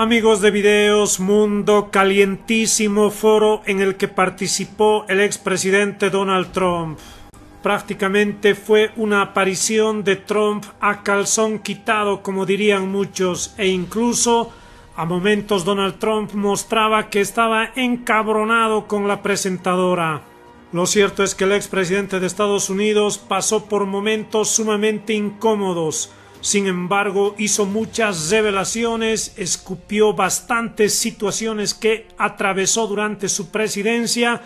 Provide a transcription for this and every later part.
Amigos de Videos Mundo, calientísimo foro en el que participó el expresidente Donald Trump. Prácticamente fue una aparición de Trump a calzón quitado, como dirían muchos, e incluso a momentos Donald Trump mostraba que estaba encabronado con la presentadora. Lo cierto es que el expresidente de Estados Unidos pasó por momentos sumamente incómodos. Sin embargo, hizo muchas revelaciones, escupió bastantes situaciones que atravesó durante su presidencia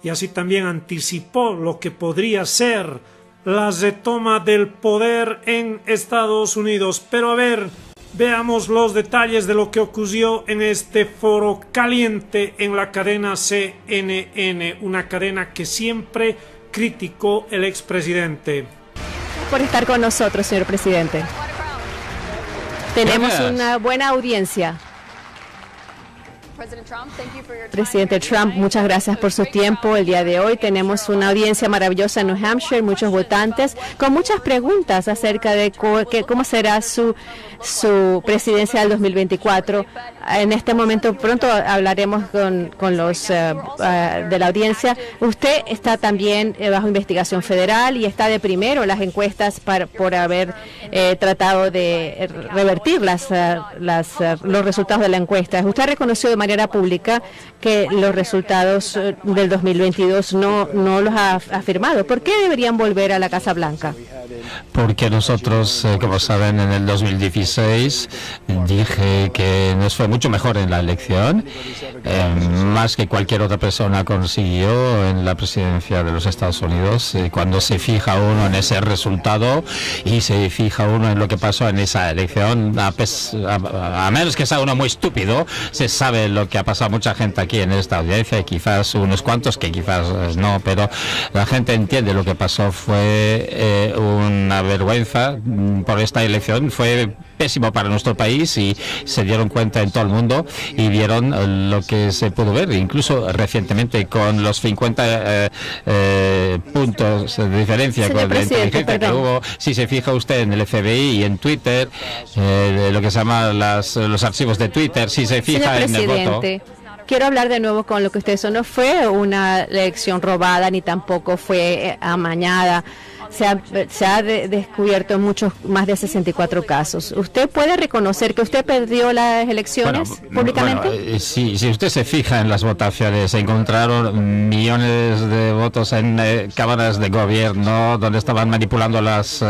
y así también anticipó lo que podría ser la retoma del poder en Estados Unidos. Pero a ver, veamos los detalles de lo que ocurrió en este foro caliente en la cadena CNN, una cadena que siempre criticó el expresidente. Por estar con nosotros, señor presidente. Tenemos una buena audiencia. Presidente Trump, muchas gracias por su tiempo. El día de hoy tenemos una audiencia maravillosa en New Hampshire, muchos votantes con muchas preguntas acerca de cómo será su presidencia del 2024. En este momento pronto hablaremos con los de la audiencia. Usted está también bajo investigación federal y está de primero en las encuestas por haber tratado de revertir los resultados de la encuesta. Usted ha reconocido de manera pública que los resultados del 2022 no los ha afirmado. ¿Por qué deberían volver a la Casa Blanca? Porque nosotros, como saben, en el 2016 dije que nos fue mucho mejor en la elección, más que cualquier otra persona consiguió en la presidencia de los Estados Unidos. Cuando se fija uno en ese resultado y se fija uno en lo que pasó en esa elección, a menos que sea uno muy estúpido, se sabe lo que ha pasado mucha gente aquí en esta audiencia, quizás unos cuantos que quizás no, pero la gente entiende lo que pasó. Fue una vergüenza por esta elección, fue pésimo para nuestro país y se dieron cuenta en todo el mundo y vieron lo que se pudo ver, incluso recientemente con los 50 puntos de diferencia con la inteligencia que hubo. Si se fija usted en el FBI y en Twitter, lo que se llama los archivos de Twitter, si se fija en el voto. Quiero hablar de nuevo con lo que usted dijo. No fue una elección robada ni tampoco fue amañada. Se ha descubierto muchos, más de 64 casos. ¿Usted puede reconocer que usted perdió las elecciones públicamente? Si usted se fija en las votaciones, se encontraron millones de votos en cámaras de gobierno donde estaban manipulando las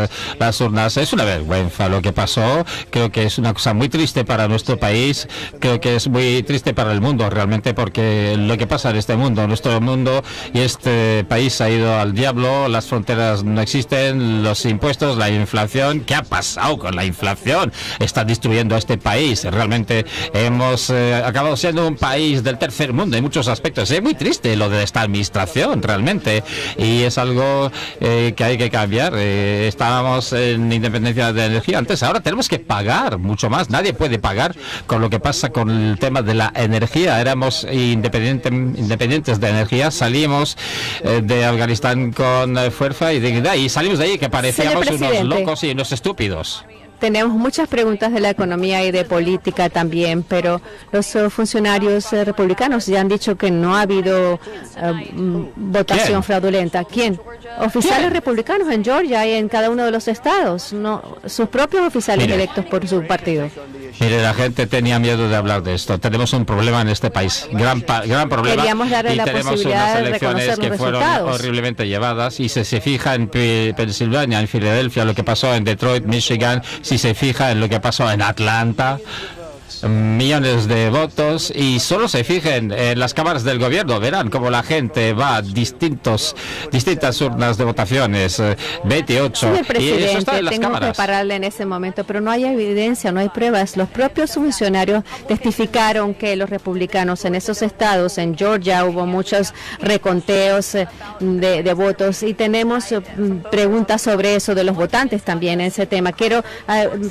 urnas. Es una vergüenza lo que pasó. Creo que es una cosa muy triste para nuestro país. Creo que es muy triste para el mundo realmente, porque lo que pasa en este mundo, nuestro mundo y este país ha ido al diablo. Las fronteras no existen, los impuestos, la inflación. ¿Qué ha pasado con la inflación? Está destruyendo a este país. Realmente hemos acabado siendo un país del tercer mundo en muchos aspectos. Es muy triste lo de esta administración realmente, y es algo que hay que cambiar. Estábamos en independencia de energía antes, ahora tenemos que pagar mucho más. Nadie puede pagar con lo que pasa con el tema de la energía. Éramos independientes de energía, salimos de Afganistán con fuerza y dignidad, y salimos de ahí que parecíamos unos locos y unos estúpidos. Tenemos muchas preguntas de la economía y de política también, pero los funcionarios republicanos ya han dicho que no ha habido votación fraudulenta. ¿Quién? Oficiales republicanos en Georgia y en cada uno de los estados, no sus propios oficiales electos por su partido. Mire, la gente tenía miedo de hablar de esto. Tenemos un problema en este país, gran problema. Queríamos darle la posibilidad de reconocer los fueron horriblemente llevadas. Y si se fija en Pensilvania, en Filadelfia, lo que pasó en Detroit, Michigan, si se fija en lo que pasó en Atlanta, millones de votos, y solo se fijen en las cámaras del gobierno, verán cómo la gente va a distintas urnas de votaciones, 28, Señor presidente, y eso está en las tengo cámaras. que pararle en ese momento, pero no hay evidencia, no hay pruebas. Los propios funcionarios testificaron que los republicanos en esos estados, en Georgia, hubo muchos reconteos de votos, y tenemos preguntas sobre eso de los votantes también en ese tema. Quiero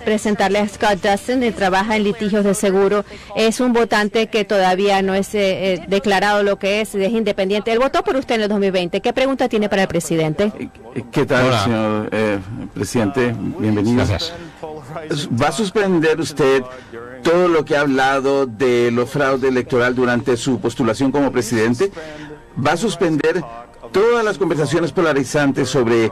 presentarle a Scott Dustin, que trabaja en litigios de seguro. Es un votante que todavía no es declarado lo que es independiente. Él votó por usted en el 2020. ¿Qué pregunta tiene para el presidente? ¿Qué tal, Hola. señor presidente? Bienvenido. Gracias. ¿Va a suspender usted todo lo que ha hablado de los fraudes electoral durante su postulación como presidente? ¿Va a suspender todas las conversaciones polarizantes sobre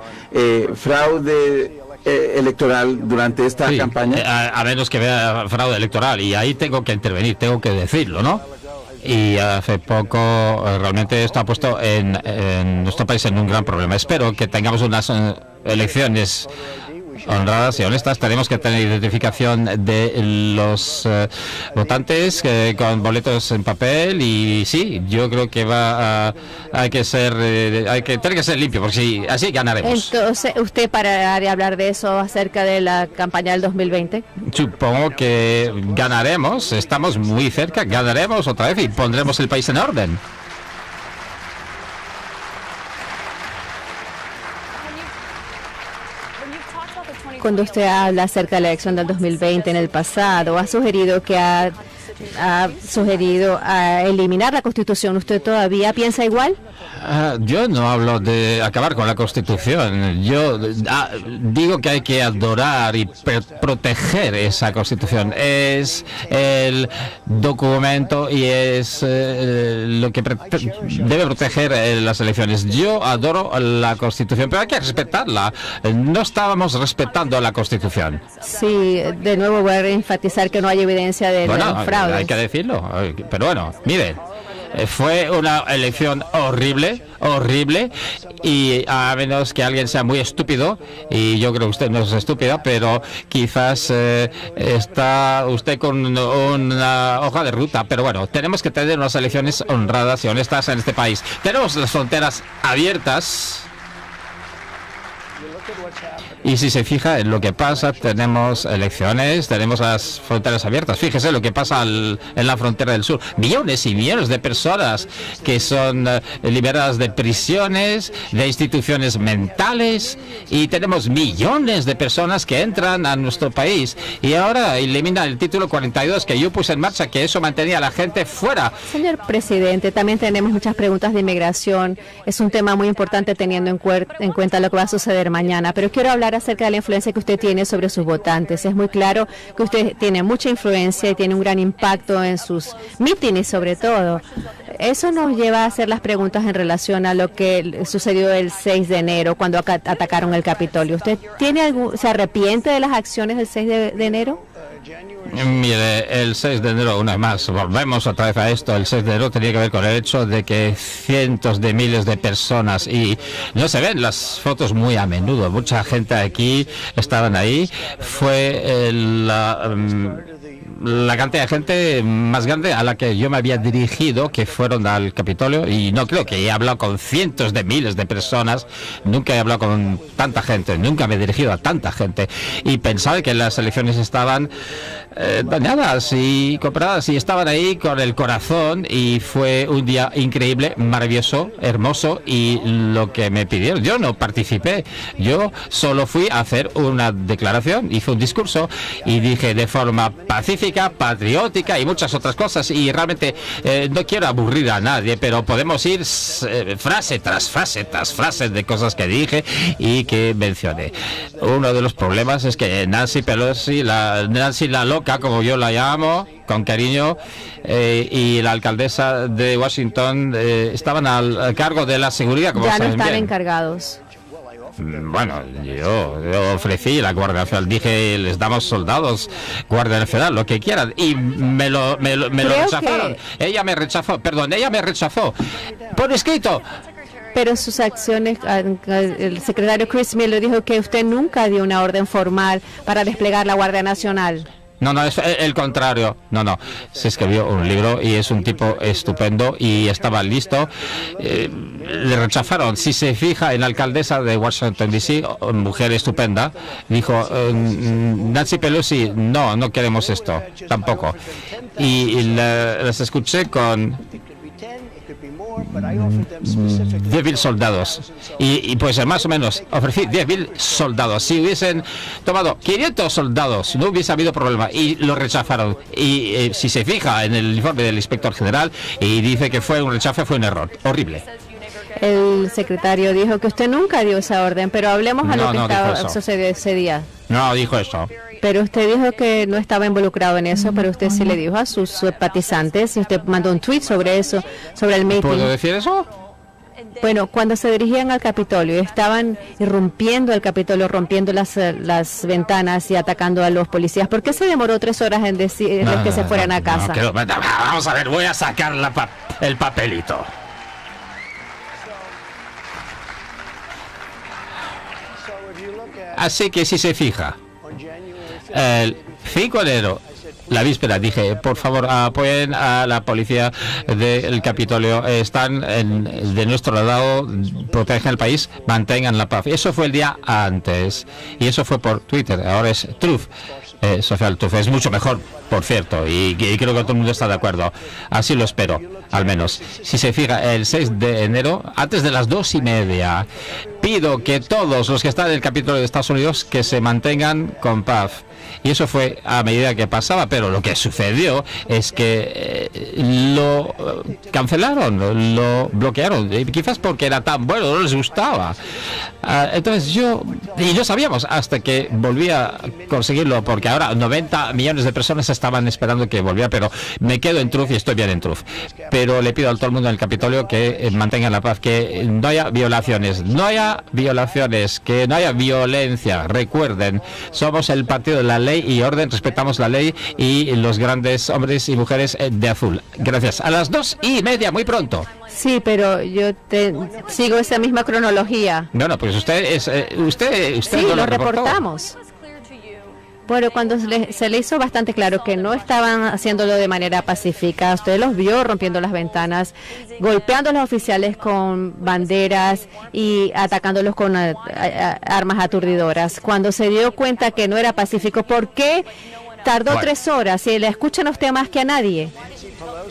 fraude electoral durante esta Sí, campaña? a menos que vea fraude electoral, y ahí tengo que intervenir, tengo que decirlo, ¿no? Y hace poco realmente esto ha puesto en nuestro país en un gran problema. Espero que tengamos unas elecciones honradas y honestas. Tenemos que tener identificación de los votantes con boletos en papel, y sí, yo creo que hay que tener que ser limpio, porque sí, así ganaremos. Entonces, ¿usted parará de hablar de eso acerca de la campaña del 2020? Supongo que ganaremos, estamos muy cerca, ganaremos otra vez y pondremos el país en orden. Cuando usted habla acerca de la elección del 2020 en el pasado, ha sugerido que ha sugerido eliminar la Constitución. ¿Usted todavía piensa igual? Yo no hablo de acabar con la Constitución. Yo digo que hay que adorar y proteger esa Constitución. Es el documento y es lo que debe proteger las elecciones. Yo adoro la Constitución, pero hay que respetarla. No estábamos respetando la Constitución. Sí, de nuevo voy a enfatizar que no hay evidencia de fraude. Hay que decirlo. Pero bueno, miren. Fue una elección horrible, y a menos que alguien sea muy estúpido, y yo creo que usted no es estúpida, pero quizás está usted con una hoja de ruta. Pero bueno, tenemos que tener unas elecciones honradas y honestas en este país. Tenemos las fronteras abiertas. Y si se fija en lo que pasa, tenemos elecciones, tenemos las fronteras abiertas. Fíjese lo que pasa en la frontera del sur. Millones y millones de personas que son liberadas de prisiones, de instituciones mentales, y tenemos millones de personas que entran a nuestro país. Y ahora elimina el título 42 que yo puse en marcha, que eso mantenía a la gente fuera. Señor presidente, también tenemos muchas preguntas de inmigración. Es un tema muy importante teniendo en cuenta lo que va a suceder mañana. Pero quiero hablar acerca de la influencia que usted tiene sobre sus votantes. Es muy claro que usted tiene mucha influencia y tiene un gran impacto en sus mítines, sobre todo. Eso nos lleva a hacer las preguntas en relación a lo que sucedió el 6 de enero cuando atacaron el Capitolio. ¿Usted se arrepiente de las acciones del 6 de enero? Mire, el 6 de enero, una vez más, volvemos otra vez a esto. El 6 de enero tenía que ver con el hecho de que cientos de miles de personas, y no se ven las fotos muy a menudo, mucha gente aquí estaban ahí, fue la cantidad de gente más grande a la que yo me había dirigido, que fueron al Capitolio, y no creo que he hablado con cientos de miles de personas, nunca he hablado con tanta gente, nunca me he dirigido a tanta gente, y pensaba que las elecciones estaban dañadas y compradas, y estaban ahí con el corazón, y fue un día increíble, maravilloso, hermoso, y lo que me pidieron, yo no participé, yo solo fui a hacer una declaración, hice un discurso y dije de forma pacífica, patriótica y muchas otras cosas, y realmente no quiero aburrir a nadie, pero podemos ir frase tras frase de cosas que dije y que mencioné. Uno de los problemas es que Nancy Pelosi, Nancy la loca, como yo la llamo con cariño, y la alcaldesa de Washington estaban al cargo de la seguridad, como ya no saben están bien. encargados. Bueno, yo ofrecí la Guardia Nacional, dije, les damos soldados, Guardia Nacional, lo que quieran, y me lo rechazaron. Ella me rechazó por escrito. Pero sus acciones, el secretario Chris Miller dijo que usted nunca dio una orden formal para desplegar la Guardia Nacional. No, es el contrario. No. Se escribió un libro y es un tipo estupendo y estaba listo. Le rechazaron. Si se fija en la alcaldesa de Washington D.C., mujer estupenda, dijo, Nancy Pelosi, no queremos esto, tampoco. Y las escuché con 10.000 soldados. Y pues más o menos ofrecí 10.000 soldados. Si hubiesen tomado 500 soldados, no hubiese habido problema. Y lo rechazaron. Y si se fija en el informe del inspector general, y dice que fue un rechazo, fue un error. Horrible. El secretario dijo que usted nunca dio esa orden, pero hablemos a lo que sucedió ese día. No dijo eso. Pero usted dijo que no estaba involucrado en eso, pero usted sí le dijo a sus simpatizantes, y usted mandó un tweet sobre eso, sobre el meeting. ¿Puedo decir eso? Bueno, cuando se dirigían al Capitolio, estaban irrumpiendo el Capitolio, rompiendo las ventanas y atacando a los policías. ¿Por qué se demoró 3 horas en decir que se fueran a casa? Vamos a ver, voy a sacar el papelito. Así que si se fija, el 5 de enero, la víspera, dije, por favor, apoyen a la policía del Capitolio, están de nuestro lado, protegen el país, mantengan la paz. Eso fue el día antes, y eso fue por Twitter, ahora es Truth. Social Truth es mucho mejor, por cierto, y creo que todo el mundo está de acuerdo. Así lo espero, al menos. Si se fija, el 6 de enero, antes de las 2:30, pido que todos los que están en el Capitolio de Estados Unidos que se mantengan con paz. Y eso fue a medida que pasaba, pero lo que sucedió es que lo cancelaron, lo bloquearon, quizás porque era tan bueno, no les gustaba. Entonces yo sabíamos hasta que volvía a conseguirlo, porque ahora 90 millones de personas estaban esperando que volviera, pero me quedo en Truth y estoy bien en Truth. Pero le pido a todo el mundo en el Capitolio que mantengan la paz, que no haya violaciones, que no haya violencia. Recuerden, somos el partido de la ley y orden, respetamos la ley y los grandes hombres y mujeres de azul. Gracias. A las 2:30, muy pronto. Sí, pero yo sigo esa misma cronología. Bueno, pues usted sí, no lo reportamos. Bueno, cuando se le hizo bastante claro que no estaban haciéndolo de manera pacífica, usted los vio rompiendo las ventanas, golpeando a los oficiales con banderas y atacándolos con armas aturdidoras. Cuando se dio cuenta que no era pacífico, ¿por qué tardó 3 horas? Si le escuchan a usted más que a nadie.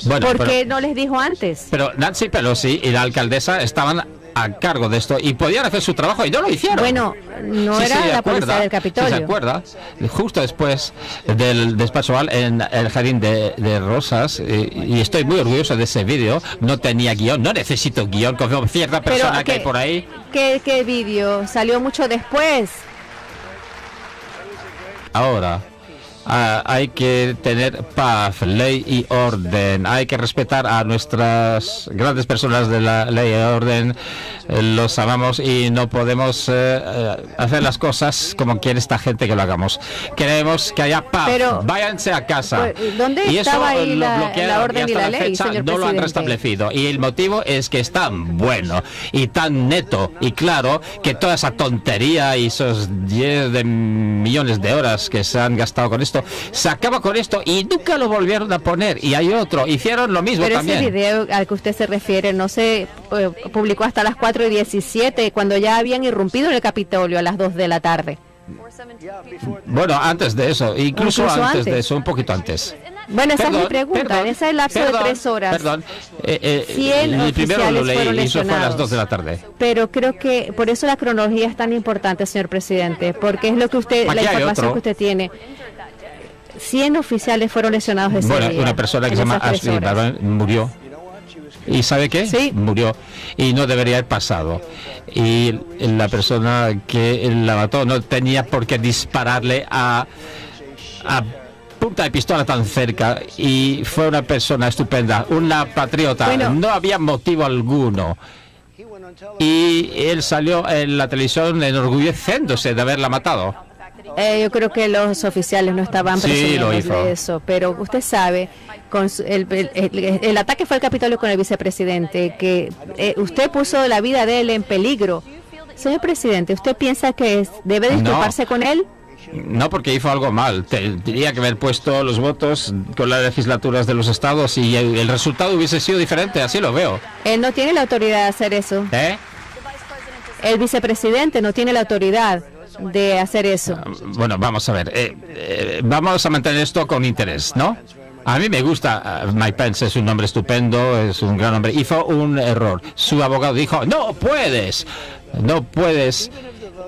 Bueno, ¿Por qué no les dijo antes? Pero Nancy Pelosi y la alcaldesa estaban a cargo de esto y podían hacer su trabajo y no lo hicieron. Bueno, no era la policía del Capitolio. Si se acuerda, justo después del despacho oval en el jardín de Rosas, y estoy muy orgulloso de ese vídeo, no tenía guión, no necesito guión, como cierta persona que hay por ahí. ¿Qué vídeo? Salió mucho después. Ahora hay que tener paz, ley y orden. Hay que respetar a nuestras grandes personas de la ley y orden. Los amamos y no podemos hacer las cosas como quiere esta gente que lo hagamos. Queremos que haya paz. Pero, váyanse a casa. ¿Dónde y estaba eso ahí la orden y la ley, fecha, señor no lo han presidente? restablecido. Y el motivo es que es tan bueno y tan neto y claro que toda esa tontería y esos 10 de millones de horas que se han gastado con esto se acaba con esto y nunca lo volvieron a poner. Y hay otro, hicieron lo mismo. Pero también. Ese video al que usted se refiere no se publicó hasta las 4:17, cuando ya habían irrumpido en el Capitolio a las 2 de la tarde. Bueno, antes de eso, incluso antes de eso, un poquito antes. Bueno, esa es mi pregunta. En ese lapso de 3 horas, 100 el primero lo leí fueron y eso fue a las lesionados. 2 de la tarde. Pero creo que por eso la cronología es tan importante, señor presidente, porque es lo que usted, la información que usted tiene. 100 oficiales fueron lesionados ese día. Una persona que se llama Ashley Barron murió. ¿Y sabe qué? Sí. Murió. Y no debería haber pasado. Y la persona que la mató no tenía por qué dispararle a punta de pistola tan cerca. Y fue una persona estupenda, una patriota. Bueno. No había motivo alguno. Y él salió en la televisión enorgulleciéndose de haberla matado. Yo creo que los oficiales no estaban presumiendo lo hizo. de eso, pero usted sabe, el ataque fue al Capitolio con el vicepresidente, que usted puso la vida de él en peligro. Señor presidente, ¿usted piensa que debe disculparse con él? No, porque hizo algo mal. Tendría que haber puesto los votos con las legislaturas de los estados y el resultado hubiese sido diferente, así lo veo. Él no tiene la autoridad de hacer eso. El vicepresidente no tiene la autoridad de hacer eso. Bueno, vamos a ver. Vamos a mantener esto con interés, ¿no? A mí me gusta, Mike Pence es un hombre estupendo, es un gran hombre. Hizo un error. Su abogado dijo, no puedes,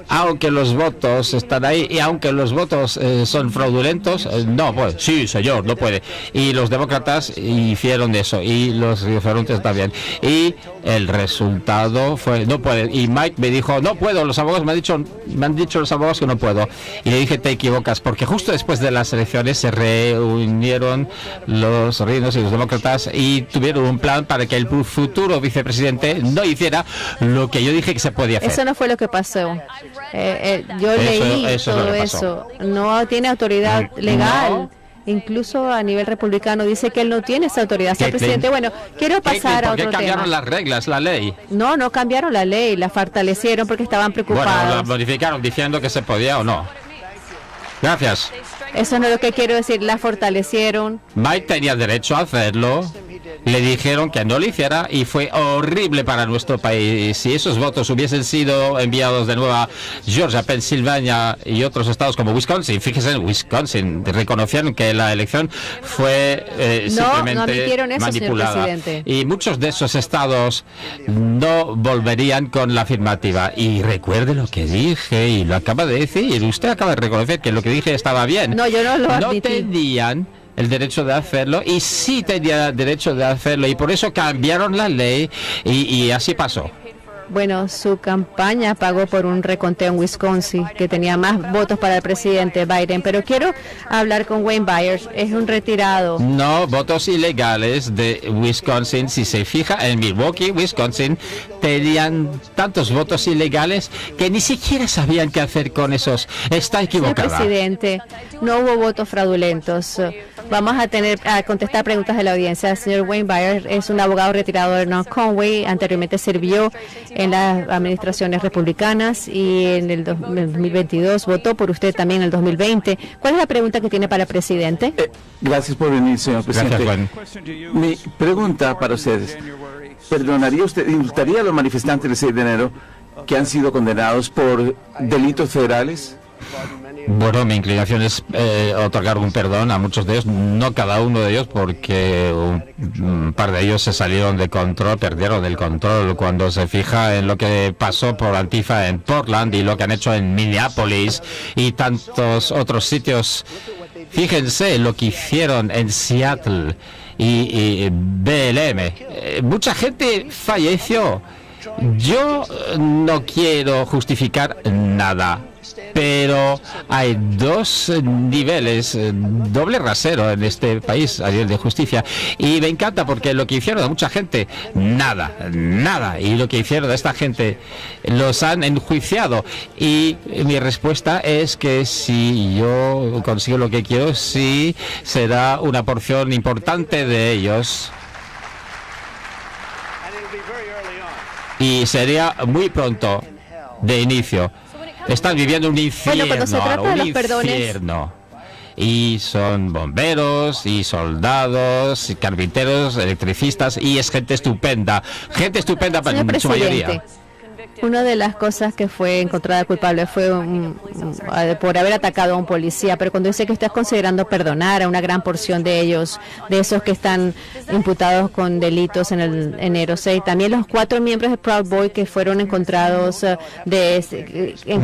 aunque los votos están ahí y aunque los votos son fraudulentos, no puede. Sí, señor, no puede. Y los demócratas hicieron eso y los diferentes también. Y el resultado fue, no puede. Y Mike me dijo, no puedo, los abogados me han dicho los abogados que no puedo. Y le dije, te equivocas, porque justo después de las elecciones se reunieron los reinos y los demócratas y tuvieron un plan para que el futuro vicepresidente no hiciera lo que yo dije que se podía hacer. Eso no fue lo que pasó. Yo leí todo eso. No tiene autoridad legal. No. Incluso a nivel republicano dice que él no tiene esa autoridad. Señor presidente, bueno, quiero pasar a otro tema. ¿Por qué cambiaron las reglas, la ley? No cambiaron la ley, la fortalecieron porque estaban preocupados. Bueno, la modificaron diciendo que se podía o no. Gracias. Eso no es lo que quiero decir, la fortalecieron. Mike tenía derecho a hacerlo. Le dijeron que no lo hiciera y fue horrible para nuestro país. Si esos votos hubiesen sido enviados de nuevo a Georgia, Pensilvania y otros estados como Wisconsin, fíjese, en Wisconsin reconocieron que la elección fue simplemente manipulada. Y muchos de esos estados no volverían con la afirmativa. Y recuerde lo que dije y lo acaba de decir. Usted acaba de reconocer que lo que dije estaba bien. No, yo no lo admití. No tenían el derecho de hacerlo y sí tenía derecho de hacerlo y por eso cambiaron la ley y así pasó. Bueno, su campaña pagó por un reconteo en Wisconsin que tenía más votos para el presidente Biden, pero quiero hablar con Wayne Byers, es un retirado. No, votos ilegales de Wisconsin, si se fija, en Milwaukee, Wisconsin, tenían tantos votos ilegales que ni siquiera sabían qué hacer con esos. Está equivocada. Señor presidente, no hubo votos fraudulentos. Vamos a contestar preguntas de la audiencia. El señor Wayne Byers es un abogado retirado de North Conway, anteriormente sirvió en las administraciones republicanas y en el 2022 votó por usted también en el 2020. ¿Cuál es la pregunta que tiene para el presidente? Gracias por venir, señor presidente. Gracias, mi pregunta para ustedes, ¿perdonaría usted, indultaría a los manifestantes del 6 de enero que han sido condenados por delitos federales? Bueno, mi inclinación es otorgar un perdón a muchos de ellos, no cada uno de ellos, porque un par de ellos se salieron de control, perdieron el control. Cuando se fija en lo que pasó por Antifa en Portland y lo que han hecho en Minneapolis y tantos otros sitios, fíjense lo que hicieron en Seattle y BLM. Mucha gente falleció. Yo no quiero justificar nada, pero hay dos niveles, doble rasero en este país a nivel de justicia. Y me encanta porque lo que hicieron a mucha gente, nada. Y lo que hicieron a esta gente, los han enjuiciado. Y mi respuesta es que si yo consigo lo que quiero, sí será una porción importante de ellos. Y sería muy pronto de inicio. Están viviendo un infierno, cuando se trata de los infierno. Y son bomberos, y soldados, y carpinteros, electricistas, y es gente estupenda en su mayoría. Una de las cosas que fue encontrada culpable fue por haber atacado a un policía, pero cuando dice que está considerando perdonar a una gran porción de ellos, de esos que están imputados con delitos en el enero 6, también los 4 miembros de Proud Boy que fueron encontrados de sedición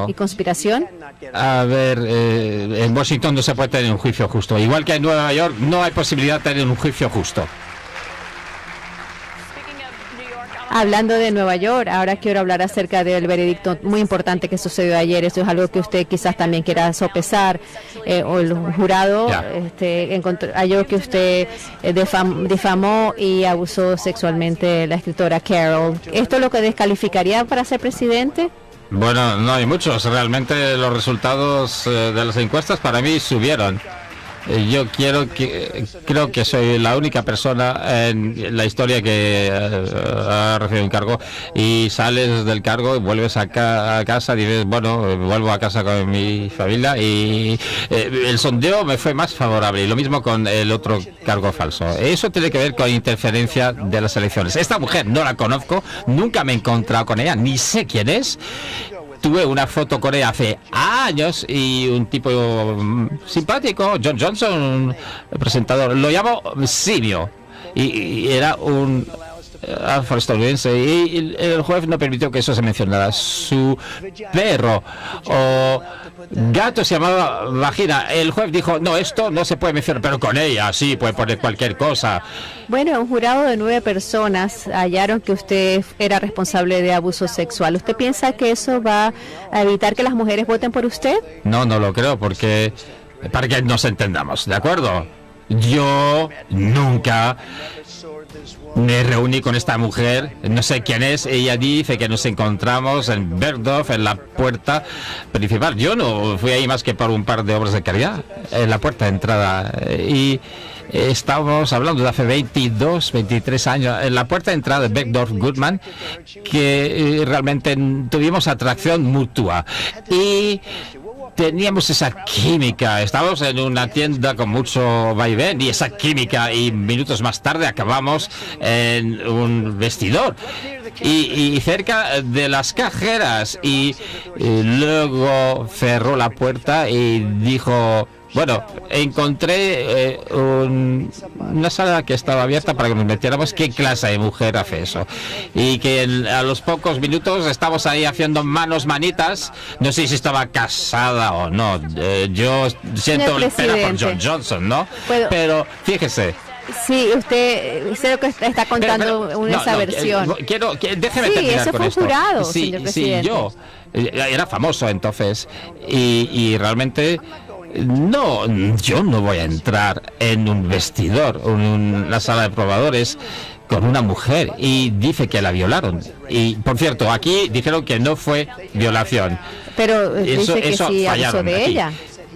y conspiración. A ver, en Washington no se puede tener un juicio justo, igual que en Nueva York no hay posibilidad de tener un juicio justo. Hablando de Nueva York, ahora quiero hablar acerca del veredicto muy importante que sucedió ayer. Eso es algo que usted quizás también quiera sopesar. O el jurado halló que usted difamó y abusó sexualmente de la escritora Carol. ¿Esto es lo que descalificaría para ser presidente? Bueno, no hay muchos. Realmente los resultados de las encuestas para mí subieron. Yo creo que soy la única persona en la historia que ha recibido un cargo y sales del cargo y vuelves a casa y dices, bueno, vuelvo a casa con mi familia y el sondeo me fue más favorable y lo mismo con el otro cargo falso. Eso tiene que ver con interferencia de las elecciones. Esta mujer no la conozco, nunca me he encontrado con ella, ni sé quién es. tuve una foto con ella hace años y un tipo simpático, John Johnson, el presentador, lo llamo simio, y era un afroestadounidense, y el juez no permitió que eso se mencionara. Su perro o gato se llamaba Vagina. El juez dijo, no, esto no se puede mencionar, pero con ella sí, puede poner cualquier cosa. Bueno, un jurado de 9 personas hallaron que usted era responsable de abuso sexual. ¿Usted piensa que eso va a evitar que las mujeres voten por usted? No, no lo creo, porque para que nos entendamos, ¿de acuerdo? Yo nunca me reuní con esta mujer, no sé quién es. Ella dice que nos encontramos en Bergdorf, en la puerta principal. Yo no fui ahí más que por un par de obras de caridad, en la puerta de entrada. Y estábamos hablando de hace 22, 23 años, en la puerta de entrada de Bergdorf Goodman, que realmente tuvimos atracción mutua. Y teníamos esa química, estábamos en una tienda con mucho vaivén y esa química, y minutos más tarde acabamos en un vestidor y cerca de las cajeras, y luego cerró la puerta y dijo, bueno, encontré una sala que estaba abierta para que nos metiéramos. ¿Qué clase de mujer hace eso? Y que a los pocos minutos estamos ahí haciendo manitas. No sé si estaba casada o no. Yo siento pena por John Johnson, ¿no? Pero fíjese. Sí, usted sé lo que está contando esa versión. Déjeme terminar eso con fue esto. Un jurado, sí, señor presidente. Sí, yo era famoso entonces y realmente no, yo no voy a entrar en un vestidor, en una sala de probadores con una mujer, y dice que la violaron. Y por cierto, aquí dijeron que no fue violación. Pero dice que sí abusó de ella.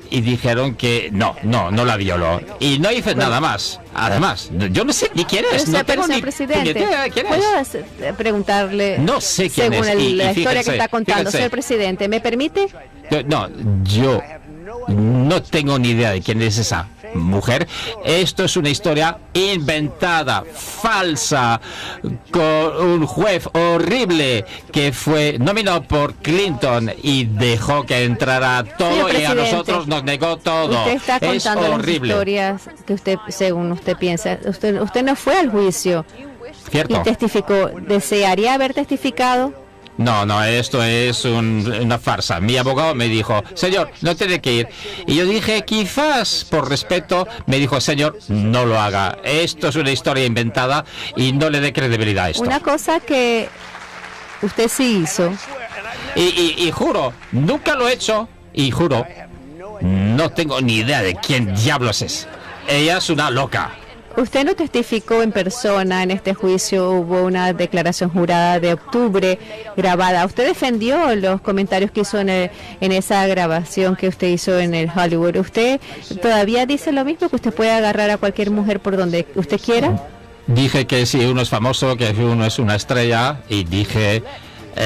Y dijeron que no la violó. Y no hice nada más. Además, yo no sé ni quién es. No tengo ni puñetera quién es. ¿Puedo preguntarle? No sé quién es. Según la historia que está contando, señor presidente, ¿me permite? No, yo no tengo ni idea de quién es esa mujer. Esto es una historia inventada, falsa, con un juez horrible que fue nominado por Clinton y dejó que entrara todo, y a nosotros nos negó todo. Usted está contando es horrible. Las historias que usted, según usted piensa, usted no fue al juicio. Cierto. Y testificó. ¿Desearía haber testificado? No, esto es una farsa. Mi abogado me dijo, señor, no tiene que ir. Y yo dije, quizás por respeto. Me dijo, señor, no lo haga. Esto es una historia inventada y no le dé credibilidad a esto. Una cosa que usted sí hizo. Y juro, nunca lo he hecho. Y juro, no tengo ni idea de quién diablos es. Ella es una loca. Usted no testificó en persona en este juicio, hubo una declaración jurada de octubre grabada. ¿Usted defendió los comentarios que hizo en esa grabación que usted hizo en el Hollywood? ¿Usted todavía dice lo mismo, que usted puede agarrar a cualquier mujer por donde usted quiera? Dije que si uno es famoso, que uno es una estrella, y dije...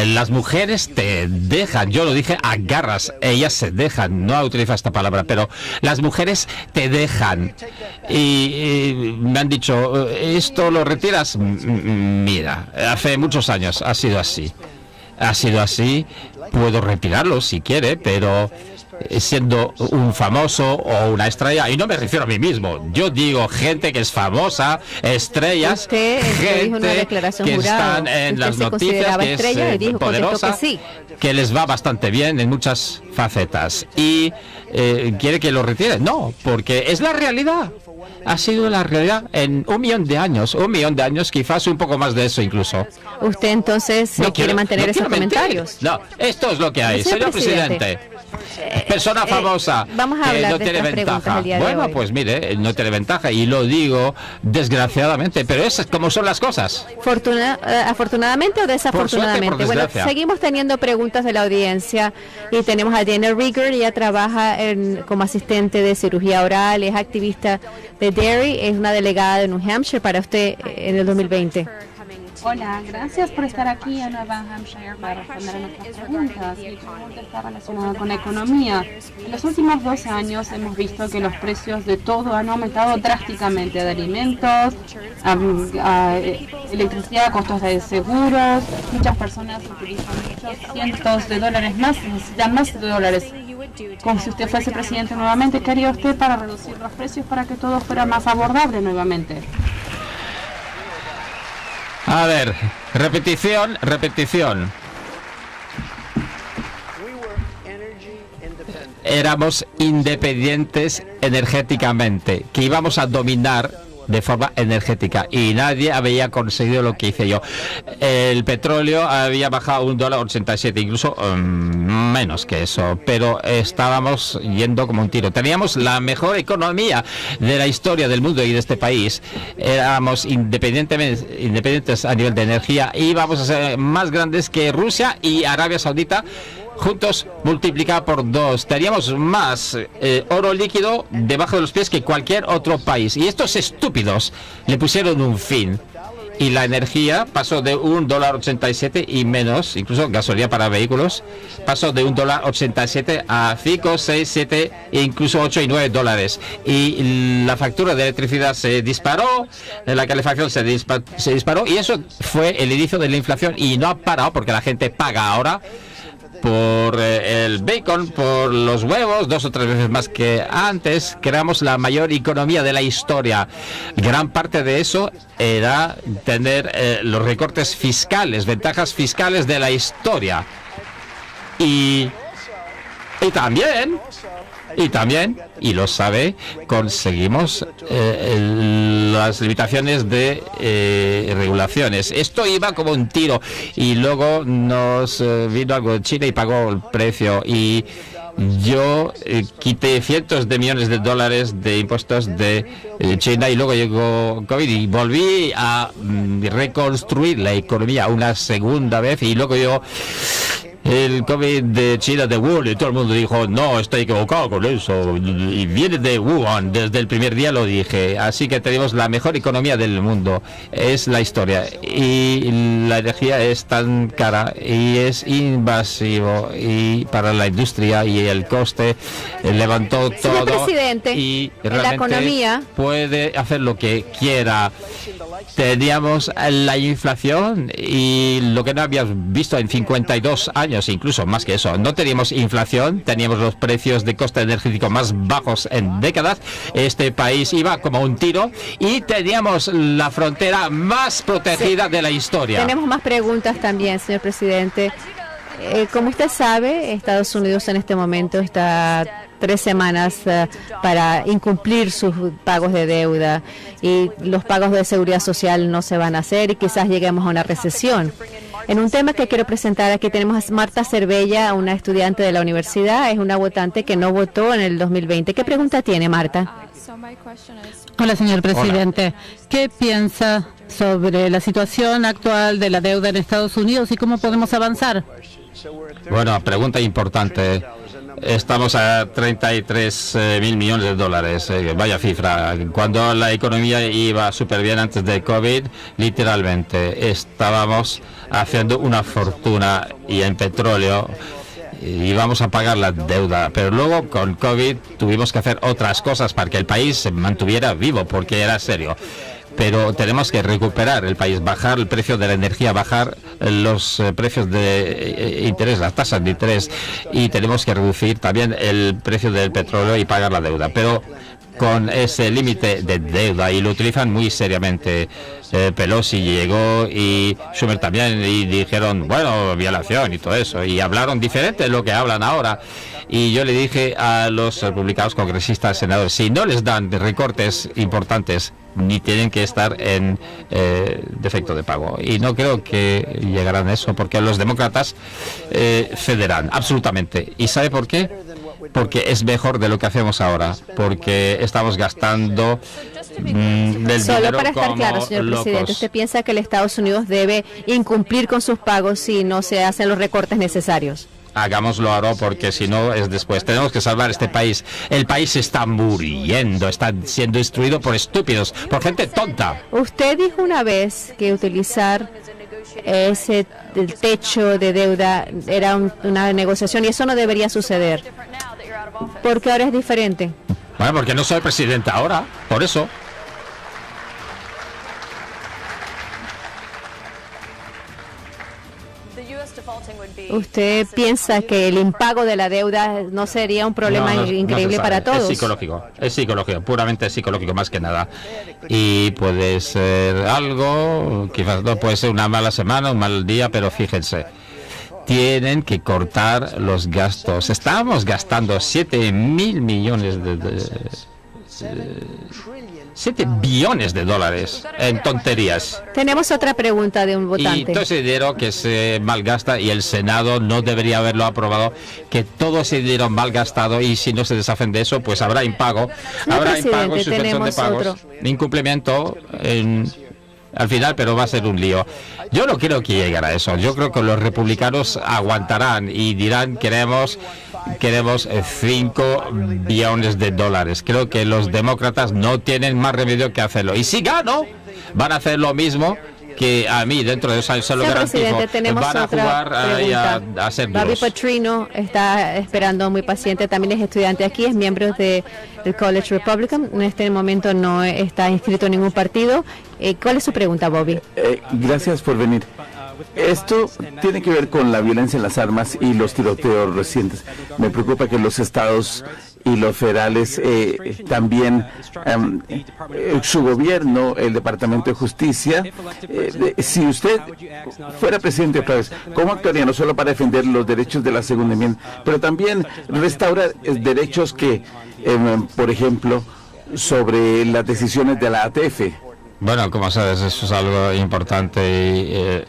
las mujeres te dejan, yo lo dije, agarras, ellas se dejan, no utilizo esta palabra, pero las mujeres te dejan. Y me han dicho, ¿esto lo retiras? Mira, hace muchos años ha sido así. Puedo retirarlo si quiere, pero siendo un famoso o una estrella, y no me refiero a mí mismo, yo digo gente que es famosa, estrellas, gente que están en las noticias, que es poderosa, que les va bastante bien en muchas facetas, y quiere que lo retire. No, porque es la realidad. Ha sido la realidad en 1.000.000 de años, quizás un poco más de eso incluso. ¿Usted entonces quiere mantener esos comentarios? No, esto es lo que hay, señor presidente. Persona famosa, vamos a hablar no de tiene ventaja. Bueno, pues mire, no tiene ventaja, y lo digo desgraciadamente, pero es como son las cosas. ¿Afortunadamente o desafortunadamente? Por suerte, por bueno, seguimos teniendo preguntas de la audiencia, y tenemos a Dana Rieger. Ella trabaja como asistente de cirugía oral, es activista de Derry, es una delegada de New Hampshire para usted en el 2020. Hola, gracias por estar aquí en Nueva Hampshire para responder a nuestras preguntas. Mi pregunta está relacionada con la economía. En los últimos 2 años hemos visto que los precios de todo han aumentado drásticamente, de alimentos, electricidad, costos de seguros. Muchas personas utilizan muchos cientos de dólares más, necesitan más de dólares. Como si usted fuese presidente nuevamente, ¿qué haría usted para reducir los precios para que todo fuera más abordable nuevamente? A ver, repetición. Éramos independientes energéticamente, que íbamos a dominar de forma energética y nadie había conseguido lo que hice yo. El petróleo había bajado $1.87, incluso menos que eso, pero estábamos yendo como un tiro. Teníamos la mejor economía de la historia del mundo y de este país. Éramos independientes a nivel de energía y íbamos a ser más grandes que Rusia y Arabia Saudita juntos multiplicado por 2. Teníamos más oro líquido debajo de los pies que cualquier otro país. Y estos estúpidos le pusieron un fin. Y la energía pasó de $1.87 y menos, incluso gasolina para vehículos, pasó de $1.87 a 5, 6, 7 e incluso 8 y 9 dólares. Y la factura de electricidad se disparó, la calefacción se disparó y eso fue el inicio de la inflación y no ha parado porque la gente paga ahora por el bacon, por los huevos, 2 o 3 veces más que antes. Creamos la mayor economía de la historia. Gran parte de eso era tener los recortes fiscales, ventajas fiscales de la historia. Y también, y lo sabe, conseguimos las limitaciones de regulaciones. Esto iba como un tiro y luego nos vino algo de China y pagó el precio y yo quité cientos de millones de dólares de impuestos de China y luego llegó COVID y volví a reconstruir la economía una segunda vez y luego yo el COVID de China, de Wuhan, y todo el mundo dijo, no, estoy equivocado con eso, y viene de Wuhan, desde el primer día lo dije, así que tenemos la mejor economía del mundo, es la historia, y la energía es tan cara, y es invasivo, y para la industria, y el coste levantó todo, señor presidente, y en la economía puede hacer lo que quiera. Teníamos la inflación y lo que no habíamos visto en 52 años, incluso más que eso. No teníamos inflación, teníamos los precios de coste energético más bajos en décadas. Este país iba como un tiro y teníamos la frontera más protegida de la historia. Tenemos más preguntas también, señor presidente. Como usted sabe, Estados Unidos en este momento está 3 semanas para incumplir sus pagos de deuda y los pagos de seguridad social no se van a hacer y quizás lleguemos a una recesión. En un tema que quiero presentar, aquí tenemos a Marta Cervella, una estudiante de la universidad, es una votante que no votó en el 2020. ¿Qué pregunta tiene, Marta? Hola, señor presidente. ¿Qué piensa sobre la situación actual de la deuda en Estados Unidos y cómo podemos avanzar? Bueno, pregunta importante. Estamos a 33 mil millones de dólares, vaya cifra. Cuando la economía iba súper bien antes de COVID, literalmente estábamos haciendo una fortuna y en petróleo íbamos a pagar la deuda, pero luego con COVID tuvimos que hacer otras cosas para que el país se mantuviera vivo, porque era serio. Pero tenemos que recuperar el país, bajar el precio de la energía, bajar los precios de interés, las tasas de interés, y tenemos que reducir también el precio del petróleo y pagar la deuda. Pero con ese límite de deuda, y lo utilizan muy seriamente. Pelosi llegó y Schumer también, y dijeron, bueno, violación y todo eso, y hablaron diferente de lo que hablan ahora. Y yo le dije a los republicanos, congresistas, senadores, si no les dan recortes importantes, ni tienen que estar en defecto de pago. Y no creo que llegarán a eso, porque los demócratas cederán, absolutamente. ¿Y sabe por qué? Porque es mejor de lo que hacemos ahora, porque estamos gastando del solo dinero para estar como claro, señor locos. presidente, ¿usted piensa que el Estados Unidos debe incumplir con sus pagos si no se hacen los recortes necesarios? Hagámoslo ahora, porque si no es después. Tenemos que salvar este país. El país está muriendo, está siendo destruido por estúpidos, por gente tonta. Usted dijo una vez que utilizar el techo de deuda era una negociación y eso no debería suceder. Porque ahora es diferente. Bueno, porque no soy presidente ahora, por eso. ¿Usted piensa que el impago de la deuda no sería un problema increíble para todos? Es psicológico, puramente psicológico más que nada. Y puede ser algo, quizás no puede ser una mala semana, un mal día, pero fíjense. Tienen que cortar los gastos. Estamos gastando 7 billones de dólares en tonterías. Tenemos otra pregunta de un votante. Y todo ese dinero que se malgasta y el Senado no debería haberlo aprobado, que todo ese dinero malgastado, y si no se deshacen de eso, pues habrá impago. Habrá impago, suspensión de pagos, incumplimiento al final, pero va a ser un lío. Yo no creo que llegue a eso. Yo creo que los republicanos aguantarán y dirán queremos 5 billones de dólares. Creo que los demócratas no tienen más remedio que hacerlo. Y si gano, van a hacer lo mismo que a mí dentro de 2 años, se lo garantizo. Van a jugar a ser duros. Bobby Petrino está esperando muy paciente, también es estudiante aquí, es miembro del College Republican, en este momento no está inscrito en ningún partido. ¿Cuál es su pregunta, Bobby? Gracias por venir. Esto tiene que ver con la violencia en las armas y los tiroteos recientes. Me preocupa que los estados y los federales también, su gobierno, el Departamento de Justicia, si usted fuera presidente otra vez, ¿cómo actuaría? No solo para defender los derechos de la segunda enmienda, pero también restaurar derechos que, por ejemplo, sobre las decisiones de la ATF. Bueno, como sabes, eso es algo importante y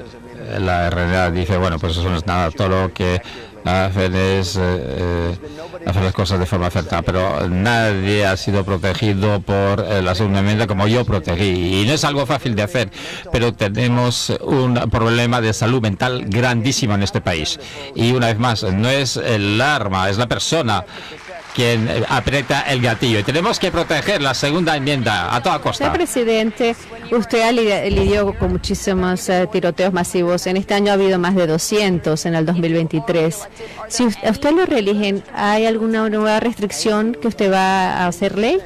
la realidad dice, bueno, pues eso no es nada, todo lo que hacen es hacer las cosas de forma acertada, pero nadie ha sido protegido por la segunda enmienda como yo protegí, y no es algo fácil de hacer, pero tenemos un problema de salud mental grandísimo en este país, y una vez más, no es el arma, es la persona quien aprieta el gatillo, y tenemos que proteger la segunda enmienda a toda costa. Señor presidente, usted lidió con muchísimos tiroteos masivos. En este año ha habido más de 200 en el 2023. Si a usted lo reeligen, ¿hay alguna nueva restricción que usted va a hacer ley?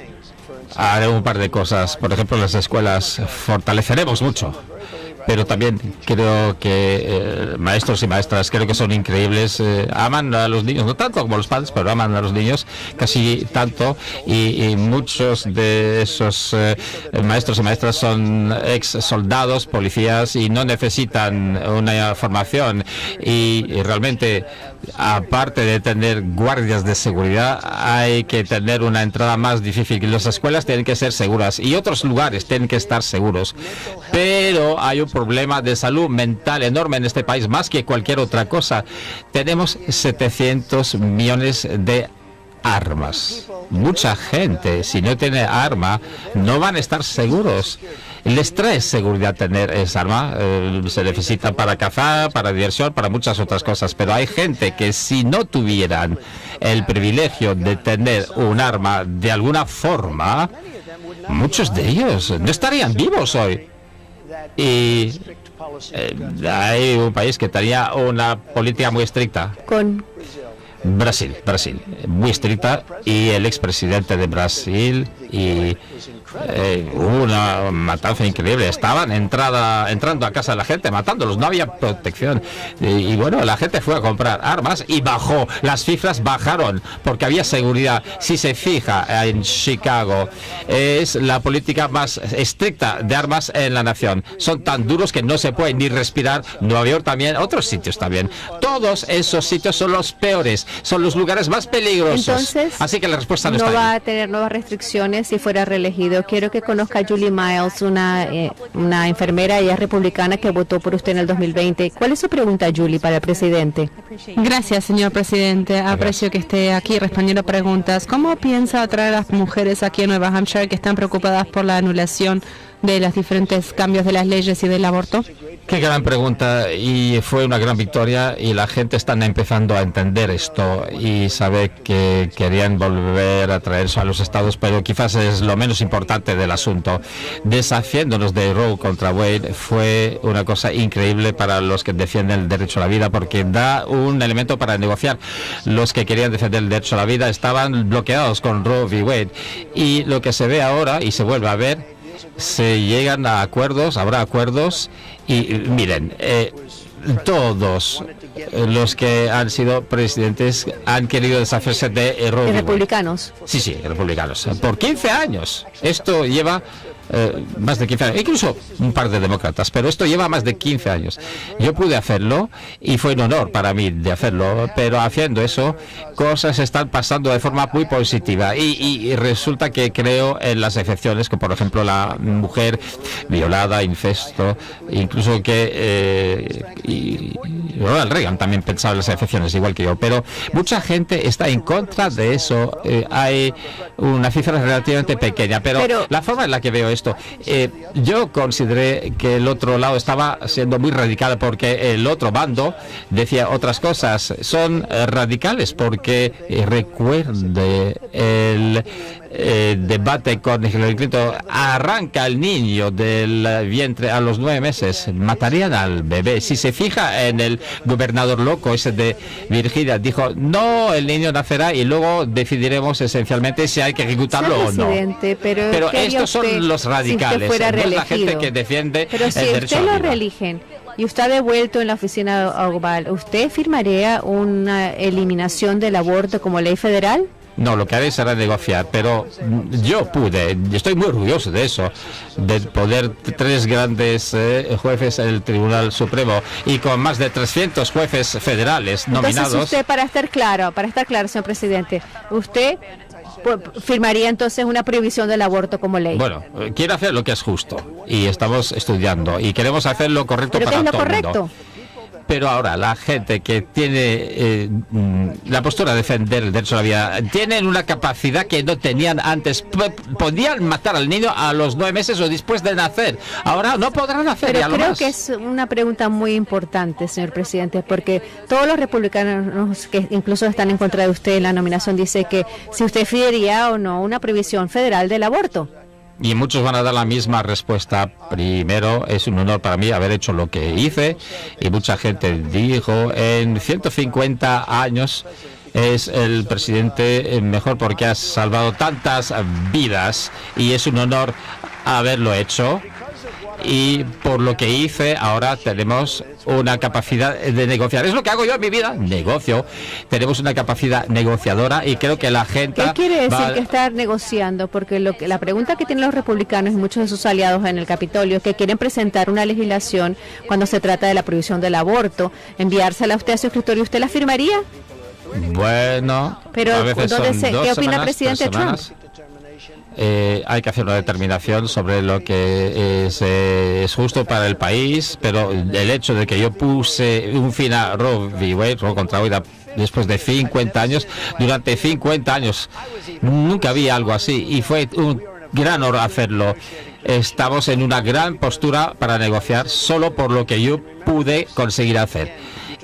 Haré un par de cosas. Por ejemplo, las escuelas fortaleceremos mucho. Pero también creo que maestros y maestras creo que son increíbles, aman a los niños, no tanto como los padres, pero aman a los niños casi tanto, y muchos de esos maestros y maestras son ex soldados, policías, y no necesitan una formación, y realmente, aparte de tener guardias de seguridad, hay que tener una entrada más difícil. Las escuelas tienen que ser seguras y otros lugares tienen que estar seguros, pero hay un problema de salud mental enorme en este país, más que cualquier otra cosa. Tenemos 700 millones de armas. Mucha gente, si no tiene arma, no van a estar seguros. Les trae seguridad tener esa arma, se necesita para cazar, para diversión, para muchas otras cosas, pero hay gente que si no tuvieran el privilegio de tener un arma de alguna forma, muchos de ellos no estarían vivos hoy. Y hay un país que tenía una política muy estricta. Con Brasil, muy estricta, y el expresidente de Brasil, y una matanza increíble. Estaban entrando a casa de la gente, matándolos, no había protección. Y bueno, la gente fue a comprar armas y bajó, las cifras bajaron porque había seguridad. Si se fija, en Chicago es la política más estricta de armas en la nación. Son tan duros que no se puede ni respirar. Nueva York también, otros sitios también. Todos esos sitios son los peores, son los lugares más peligrosos. Entonces, así que la respuesta no está va a tener nuevas restricciones si fuera reelegido. Quiero que conozca a Julie Miles, una enfermera, ella es republicana, que votó por usted en el 2020. ¿Cuál es su pregunta, Julie, para el presidente? Gracias, señor presidente. Aprecio que esté aquí respondiendo preguntas. ¿Cómo piensa atraer a las mujeres aquí en Nueva Hampshire que están preocupadas por la anulación de los diferentes cambios de las leyes y del aborto? Qué gran pregunta, y fue una gran victoria, y la gente está empezando a entender esto y sabe que querían volver a traerse a los estados, pero quizás es lo menos importante del asunto. Deshaciéndonos de Roe contra Wade fue una cosa increíble para los que defienden el derecho a la vida, porque da un elemento para negociar. Los que querían defender el derecho a la vida estaban bloqueados con Roe v. Wade, y lo que se ve ahora y se vuelve a ver, se llegan a acuerdos, habrá acuerdos, y miren, todos los que han sido presidentes han querido deshacerse de Roe v. Wade. ¿Republicanos? Sí, republicanos. Por 15 años. Esto lleva más de 15 años, incluso un par de demócratas, pero esto lleva más de 15 años. Yo pude hacerlo y fue un honor para mí de hacerlo, pero haciendo eso, cosas están pasando de forma muy positiva, y resulta que creo en las excepciones, como por ejemplo la mujer violada, incesto, incluso que Ronald Reagan también pensaba en las excepciones, igual que yo, pero mucha gente está en contra de eso. Hay una cifra relativamente pequeña, pero la forma en la que veo esto, yo consideré que el otro lado estaba siendo muy radical, porque el otro bando decía otras cosas. Son radicales porque recuerde el debate con Hillary Clinton. Arranca el niño del vientre a los 9 meses, matarían al bebé. Si se fija en el gobernador loco ese de Virginia, dijo no, el niño nacerá y luego decidiremos esencialmente si hay que ejecutarlo o no. Pero estos son los radicales, si no es la gente que defiende pero si el derecho a la usted lo vida. reeligen y usted ha devuelto en la oficina Oval, ¿usted firmaría una eliminación del aborto como ley federal? No, lo que haré será negociar, pero yo estoy muy orgulloso de eso, de poder 3 grandes jueces en el Tribunal Supremo, y con más de 300 jueces federales nominados. Entonces usted, para estar claro, señor presidente, usted firmaría entonces una prohibición del aborto como ley. Bueno, quiero hacer lo que es justo, y estamos estudiando, y queremos hacer lo correcto para todo el mundo. ¿Pero qué es lo correcto? Pero ahora la gente que tiene la postura de defender el derecho a la vida tienen una capacidad que no tenían antes. Podían matar al niño a los 9 meses o después de nacer. Ahora no podrán hacer. Pero creo que es una pregunta muy importante, señor presidente, porque todos los republicanos que incluso están en contra de usted en la nominación dice que si usted firmaría o no una prohibición federal del aborto. Y muchos van a dar la misma respuesta. Primero, es un honor para mí haber hecho lo que hice, y mucha gente dijo, en 150 años es el presidente mejor porque ha salvado tantas vidas, y es un honor haberlo hecho. Y por lo que hice, ahora tenemos una capacidad de negociar. Es lo que hago yo en mi vida, negocio. Tenemos una capacidad negociadora, y creo que la gente... ¿Qué quiere decir que estar negociando? Porque la pregunta que tienen los republicanos y muchos de sus aliados en el Capitolio es que quieren presentar una legislación cuando se trata de la prohibición del aborto, enviársela a usted a su escritorio. ¿Usted la firmaría? Bueno, pero a veces son 2 ¿qué opina el presidente 3 semanas. Trump? Hay que hacer una determinación sobre lo que es justo para el país, pero el hecho de que yo puse un fin a Roe v. Wade, Roe contra Wade, después de 50 años, durante 50 años, nunca había algo así, y fue un gran honor hacerlo. Estamos en una gran postura para negociar solo por lo que yo pude conseguir hacer.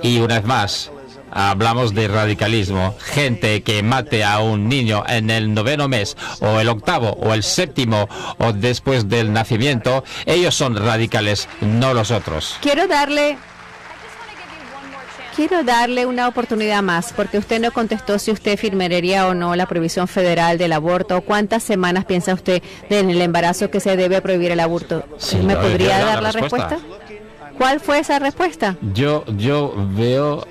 Y una vez más, hablamos de radicalismo. Gente que mate a un niño en el 9º mes, o el 8º, o el 7º, o después del nacimiento, ellos son radicales, no los otros. Quiero darle una oportunidad más, porque usted no contestó si usted firmaría o no la prohibición federal del aborto. ¿Cuántas semanas piensa usted en el embarazo que se debe prohibir el aborto? Sí, ¿Me podría dar la respuesta? ¿Cuál fue esa respuesta? Yo veo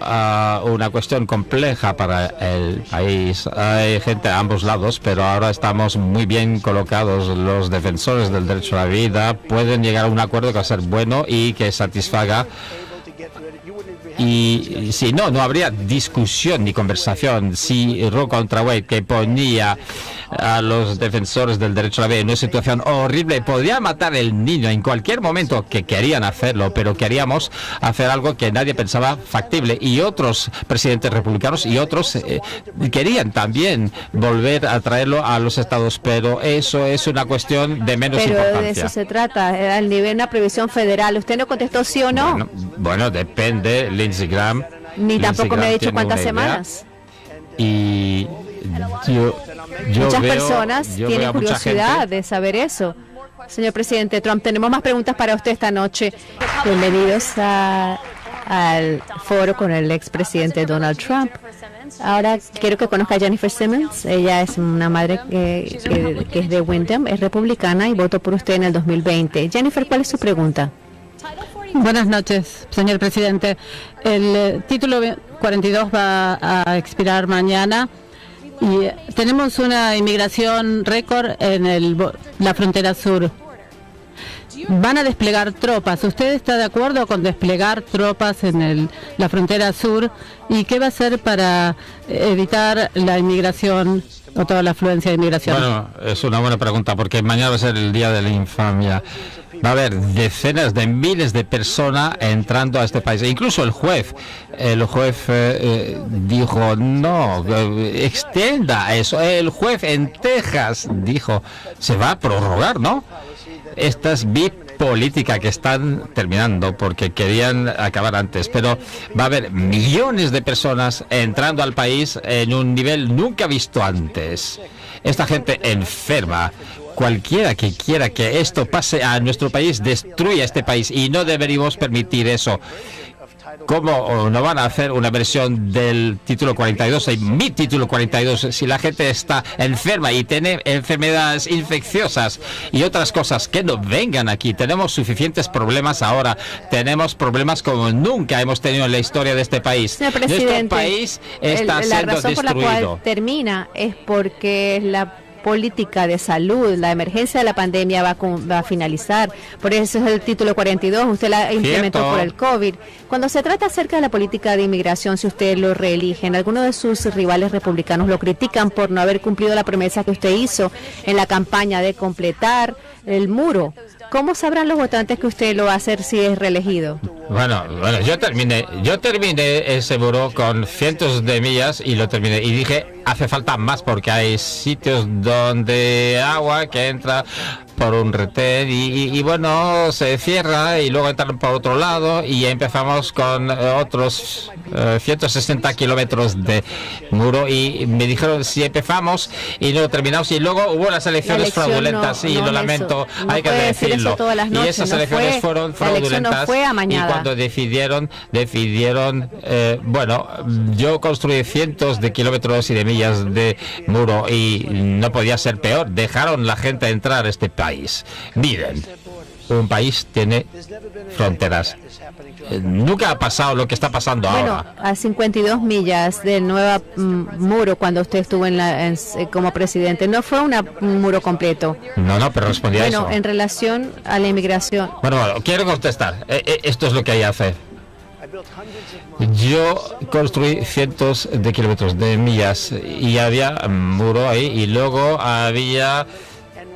una cuestión compleja para el país. Hay gente a ambos lados, pero ahora estamos muy bien colocados. Los defensores del derecho a la vida pueden llegar a un acuerdo que va a ser bueno y que satisfaga Y si no, no habría discusión ni conversación. Si Roe contra Wade, que ponía a los defensores del derecho a la vida en una situación horrible, podría matar el niño en cualquier momento, que querían hacerlo, pero queríamos hacer algo que nadie pensaba factible. Y otros presidentes republicanos y otros querían también volver a traerlo a los estados, pero eso es una cuestión de menos importancia. Pero de eso se trata, al nivel de una previsión federal. ¿Usted no contestó sí o no? Bueno, depende. Lindsey Graham. Ni tampoco me ha dicho cuántas semanas. Y yo muchas personas tienen curiosidad de saber eso. Señor presidente Trump, tenemos más preguntas para usted esta noche. Bienvenidos al foro con el expresidente Donald Trump. Ahora quiero que conozca a Jennifer Simmons. Ella es una madre que es de Windham, es republicana y votó por usted en el 2020. Jennifer, ¿cuál es su pregunta? Buenas noches, señor presidente. El título 42 va a expirar mañana y tenemos una inmigración récord en la frontera sur. Van a desplegar tropas. ¿Usted está de acuerdo con desplegar tropas en la frontera sur? ¿Y qué va a hacer para evitar la inmigración o toda la afluencia de inmigración? Bueno, es una buena pregunta, porque mañana va a ser el día de la infamia. Va a haber decenas de miles de personas entrando a este país. Incluso el juez dijo, no, extienda eso. El juez en Texas dijo, se va a prorrogar, ¿no? Estas política que están terminando porque querían acabar antes, pero va a haber millones de personas entrando al país en un nivel nunca visto antes. Esta gente enferma. Cualquiera que quiera que esto pase a nuestro país destruye este país y no deberíamos permitir eso. ¿Cómo no van a hacer una versión del título 42, mi título 42, si la gente está enferma y tiene enfermedades infecciosas y otras cosas? Que no vengan aquí. Tenemos suficientes problemas ahora. Tenemos problemas como nunca hemos tenido en la historia de este país. Señor presidente, nuestro país está siendo destruido. La razón por la cual termina es porque la política de salud, la emergencia de la pandemia va a finalizar. Por eso es el título 42, usted la implementó por el COVID. Cuando se trata acerca de la política de inmigración, si usted lo reeligen, algunos de sus rivales republicanos lo critican por no haber cumplido la promesa que usted hizo en la campaña de completar el muro. ¿Cómo sabrán los votantes que usted lo va a hacer si es reelegido? Bueno, yo terminé ese muro con cientos de millas y lo terminé. Y dije, hace falta más porque hay sitios donde agua que entra por un retén y bueno, se cierra y luego entran por otro lado y empezamos con otros 160 kilómetros de muro y me dijeron si empezamos y no lo terminamos y luego hubo las elecciones fraudulentas y lo lamento, hay que decirlo. Y esas elecciones fueron fraudulentas y cuando decidieron bueno, yo construí cientos de kilómetros y de millas de muro y no podía ser peor, dejaron la gente entrar a este país. Miren, un país tiene fronteras. Nunca ha pasado lo que está pasando ahora. A 52 millas del nuevo muro cuando usted estuvo como presidente, no fue un muro completo. No, pero respondí a eso. Bueno, en relación a la inmigración. Bueno, quiero contestar. Esto es lo que hay que hacer. Yo construí cientos de kilómetros de millas y había muro ahí y luego había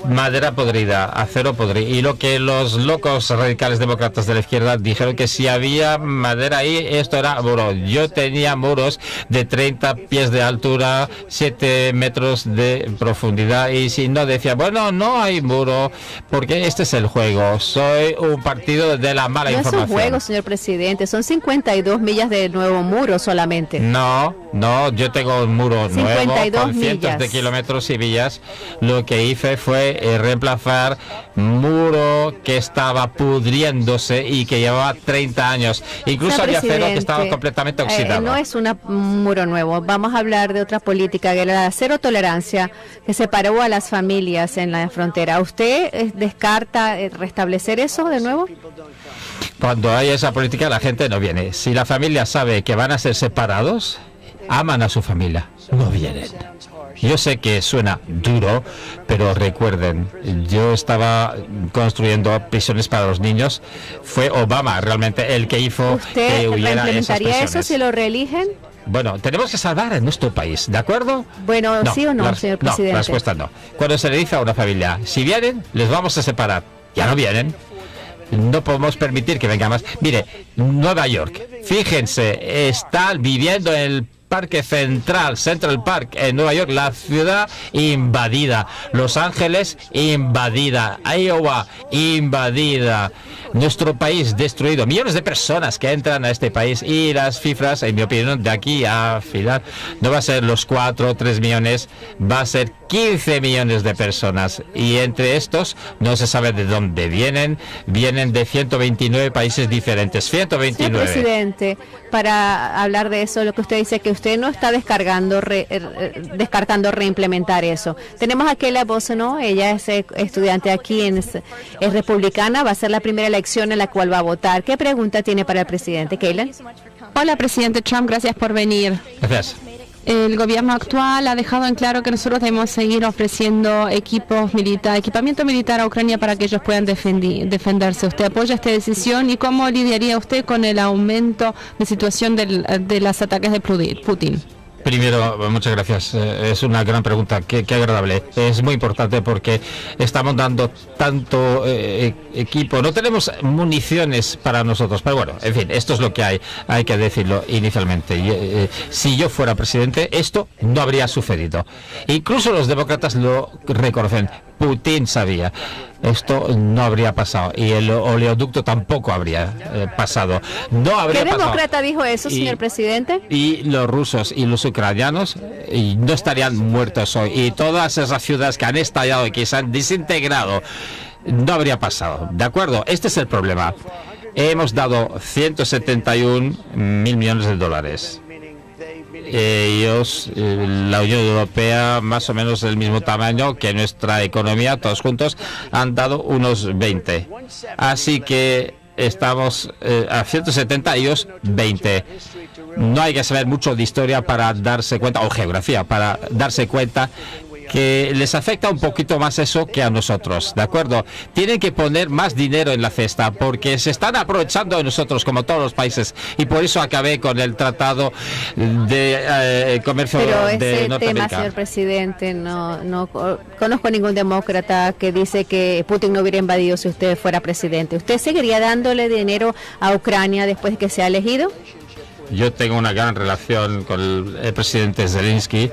madera podrida, acero podrido, y lo que los locos radicales demócratas de la izquierda dijeron que si había madera ahí, esto era muro. Yo tenía muros de 30 pies de altura, 7 metros de profundidad, y si no decía, bueno, no hay muro, porque este es el juego. Soy un partido de la mala información. No es un juego, señor presidente, son 52 millas de nuevo muro solamente. No, yo tengo un muro nuevo con cientos de kilómetros y millas. Lo que hice fue reemplazar muro que estaba pudriéndose y que llevaba 30 años. Incluso había acero que estaba completamente oxidado. No es un muro nuevo. Vamos a hablar de otra política, que era la cero tolerancia, que separó a las familias en la frontera. ¿Usted descarta restablecer eso de nuevo? Cuando hay esa política, la gente no viene. Si la familia sabe que van a ser separados, aman a su familia, no vienen. Yo sé que suena duro, pero recuerden, yo estaba construyendo prisiones para los niños. Fue Obama realmente el que hizo que hubiera esas prisiones. ¿Eso si lo reeligen? Bueno, tenemos que salvar a nuestro país, ¿de acuerdo? Bueno, ¿sí o no, señor presidente? No, la respuesta no. Cuando se le dice a una familia, si vienen, les vamos a separar. Ya no vienen. No podemos permitir que vengan más. Mire, Nueva York, fíjense, están viviendo en el Parque Central, Central Park, en Nueva York, la ciudad invadida. Los Ángeles, invadida. Iowa, invadida. Nuestro país destruido. Millones de personas que entran a este país y las cifras, en mi opinión, de aquí a final, no va a ser los 4 o 3 millones, va a ser 15 millones de personas. Y entre estos, no se sabe de dónde vienen. Vienen de 129 países diferentes. 129. Señor presidente, para hablar de eso, lo que usted dice, que usted no está descartando reimplementar eso. Tenemos a Kayla Bosono, ella es estudiante aquí, es republicana, va a ser la primera elección en la cual va a votar. ¿Qué pregunta tiene para el presidente, Kayla? Hola, presidente Trump, gracias por venir. Gracias. El gobierno actual ha dejado en claro que nosotros debemos seguir ofreciendo equipamiento militar a Ucrania para que ellos puedan defenderse. ¿Usted apoya esta decisión y cómo lidiaría usted con el aumento de situación de los ataques de Putin? Primero, muchas gracias. Es una gran pregunta. Qué agradable. Es muy importante porque estamos dando tanto equipo. No tenemos municiones para nosotros. Pero bueno, en fin, esto es lo que hay. Hay que decirlo inicialmente. Si yo fuera presidente, esto no habría sucedido. Incluso los demócratas lo reconocen. Putin sabía. Esto no habría pasado. Y el oleoducto tampoco habría pasado. No habría ¿Qué pasado. demócrata dijo eso, señor presidente? Y los rusos y los ucranianos no estarían muertos hoy. Y todas esas ciudades que han estallado y que se han desintegrado, no habría pasado. ¿De acuerdo? Este es el problema. Hemos dado 171 mil millones de dólares. Ellos, la Unión Europea, más o menos del mismo tamaño que nuestra economía, todos juntos, han dado unos 20. Así que estamos a 170 y ellos 20. No hay que saber mucho de historia para darse cuenta, o geografía, para darse cuenta que les afecta un poquito más eso que a nosotros, ¿de acuerdo? Tienen que poner más dinero en la cesta porque se están aprovechando de nosotros como todos los países y por eso acabé con el tratado de comercio de Norteamérica. Pero ese tema, señor presidente, no conozco ningún demócrata que dice que Putin no hubiera invadido si usted fuera presidente. ¿Usted seguiría dándole dinero a Ucrania después de que sea elegido? Yo tengo una gran relación con el presidente Zelensky,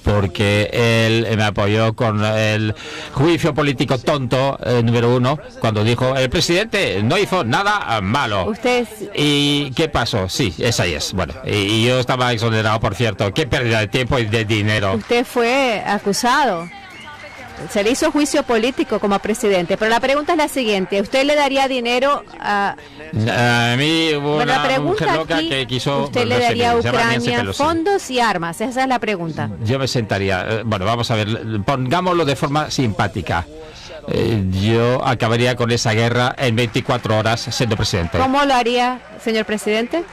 porque él me apoyó con el juicio político tonto número 1, cuando dijo, el presidente no hizo nada malo. ¿Usted? ¿Y qué pasó? Sí, esa es. Bueno, y yo estaba exonerado, por cierto. Qué pérdida de tiempo y de dinero. Usted fue acusado. Se le hizo juicio político como presidente, pero la pregunta es la siguiente: ¿usted le daría dinero a mí hubo una mujer loca que quiso... ¿Usted le daría a Ucrania fondos y armas? Esa es la pregunta. Yo me sentaría... Bueno, vamos a ver, pongámoslo de forma simpática. Yo acabaría con esa guerra en 24 horas siendo presidente. ¿Cómo lo haría, señor presidente?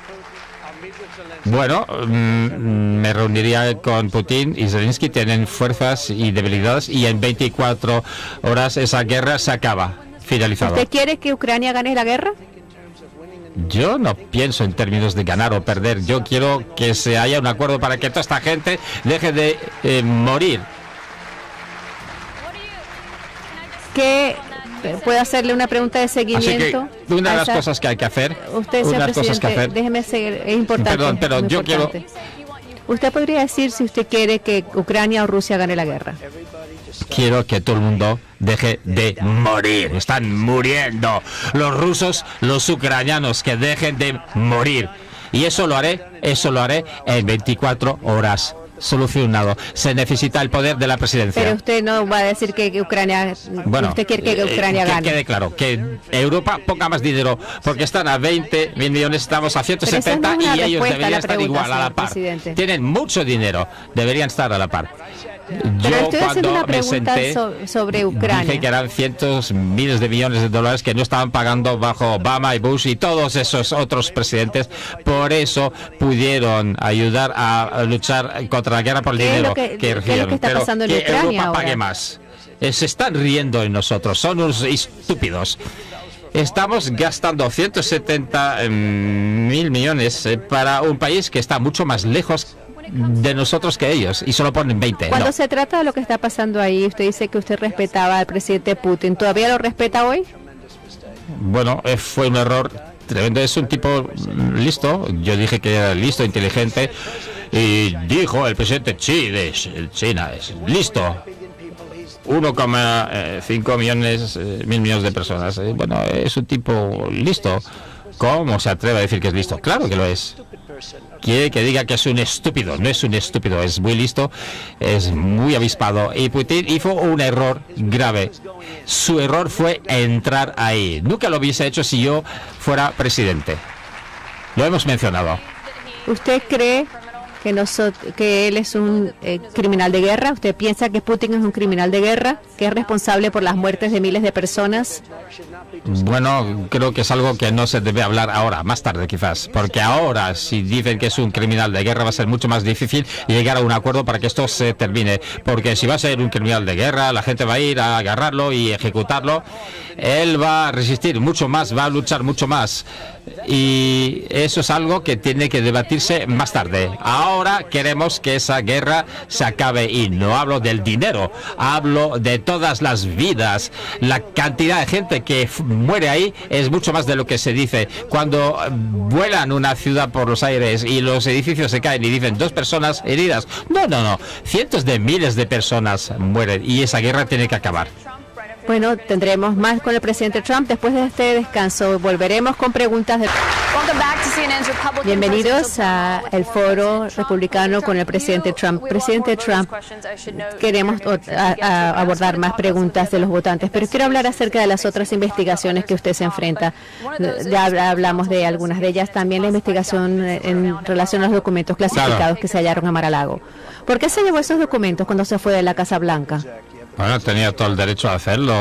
Bueno, me reuniría con Putin y Zelensky, tienen fuerzas y debilidades y en 24 horas esa guerra se acaba, finalizada. ¿Usted quiere que Ucrania gane la guerra? Yo no pienso en términos de ganar o perder, yo quiero que se haya un acuerdo para que toda esta gente deje de morir. ¿Qué? ¿Puedo hacerle una pregunta de seguimiento? Así que una de las cosas que hay que hacer... Usted, señor presidente, déjeme seguir, es importante. Perdón, pero yo quiero... ¿Usted podría decir si usted quiere que Ucrania o Rusia gane la guerra? Quiero que todo el mundo deje de morir. Están muriendo. Los rusos, los ucranianos, que dejen de morir. Y eso lo haré en 24 horas. Solucionado. Se necesita el poder de la presidencia. Pero usted no va a decir que Ucrania... Bueno, usted quiere que Ucrania gane. Que quede claro, que Europa ponga más dinero, porque están a 20 mil millones, estamos a 170 y ellos deberían estar igual, a la par. Presidente. Tienen mucho dinero, deberían estar a la par. Pero estoy haciendo una cuando me pregunta senté, sobre Ucrania. dije que eran cientos, miles de millones de dólares que no estaban pagando bajo Obama y Bush y todos esos otros presidentes. Por eso pudieron ayudar a luchar contra la guerra por el dinero que recibieron. ¿Qué es lo que está pasando en que Ucrania Europa ahora? pague más. Se están riendo en nosotros, son unos estúpidos. Estamos gastando 170 mil millones para un país que está mucho más lejos de nosotros que ellos y solo ponen 20. Cuando No. se trata de lo que está pasando ahí, usted dice que usted respetaba al presidente Putin. ¿Todavía lo respeta hoy? Bueno, fue un error tremendo. Es un tipo listo. Yo dije que era listo, inteligente. Y dijo el presidente Xi de China, es listo. 1,5 millones, mil millones de personas. Bueno, es un tipo listo. ¿Cómo se atreve a decir que es listo? Claro que lo es. Quiere que diga que es un estúpido. No es un estúpido, es muy listo, es muy avispado. Y Putin hizo un error grave. Su error fue entrar ahí. Nunca lo hubiese hecho si yo fuera presidente. Lo hemos mencionado. ¿Usted cree que él es un criminal de guerra? ¿Usted piensa que Putin es un criminal de guerra, que es responsable por las muertes de miles de personas? Bueno, creo que es algo que no se debe hablar ahora, más tarde quizás, porque ahora si dicen que es un criminal de guerra va a ser mucho más difícil llegar a un acuerdo para que esto se termine, porque si va a ser un criminal de guerra, la gente va a ir a agarrarlo y ejecutarlo, él va a resistir mucho más, va a luchar mucho más, y eso es algo que tiene que debatirse más tarde. Ahora queremos que esa guerra se acabe y no hablo del dinero, hablo de todas las vidas, la cantidad de gente que muere ahí es mucho más de lo que se dice. Cuando vuelan una ciudad por los aires y los edificios se caen y dicen 2 personas heridas, no, cientos de miles de personas mueren y esa guerra tiene que acabar. Bueno, tendremos más con el presidente Trump después de este descanso. Volveremos con preguntas de... Bienvenidos a el foro republicano con el presidente Trump. Presidente Trump, queremos abordar más preguntas de los votantes, pero quiero hablar acerca de las otras investigaciones que usted se enfrenta. Ya hablamos de algunas de ellas, también la investigación en relación a los documentos clasificados que se hallaron a Mar-a-Lago. ¿Por qué se llevó esos documentos cuando se fue de la Casa Blanca? Bueno, tenía todo el derecho a hacerlo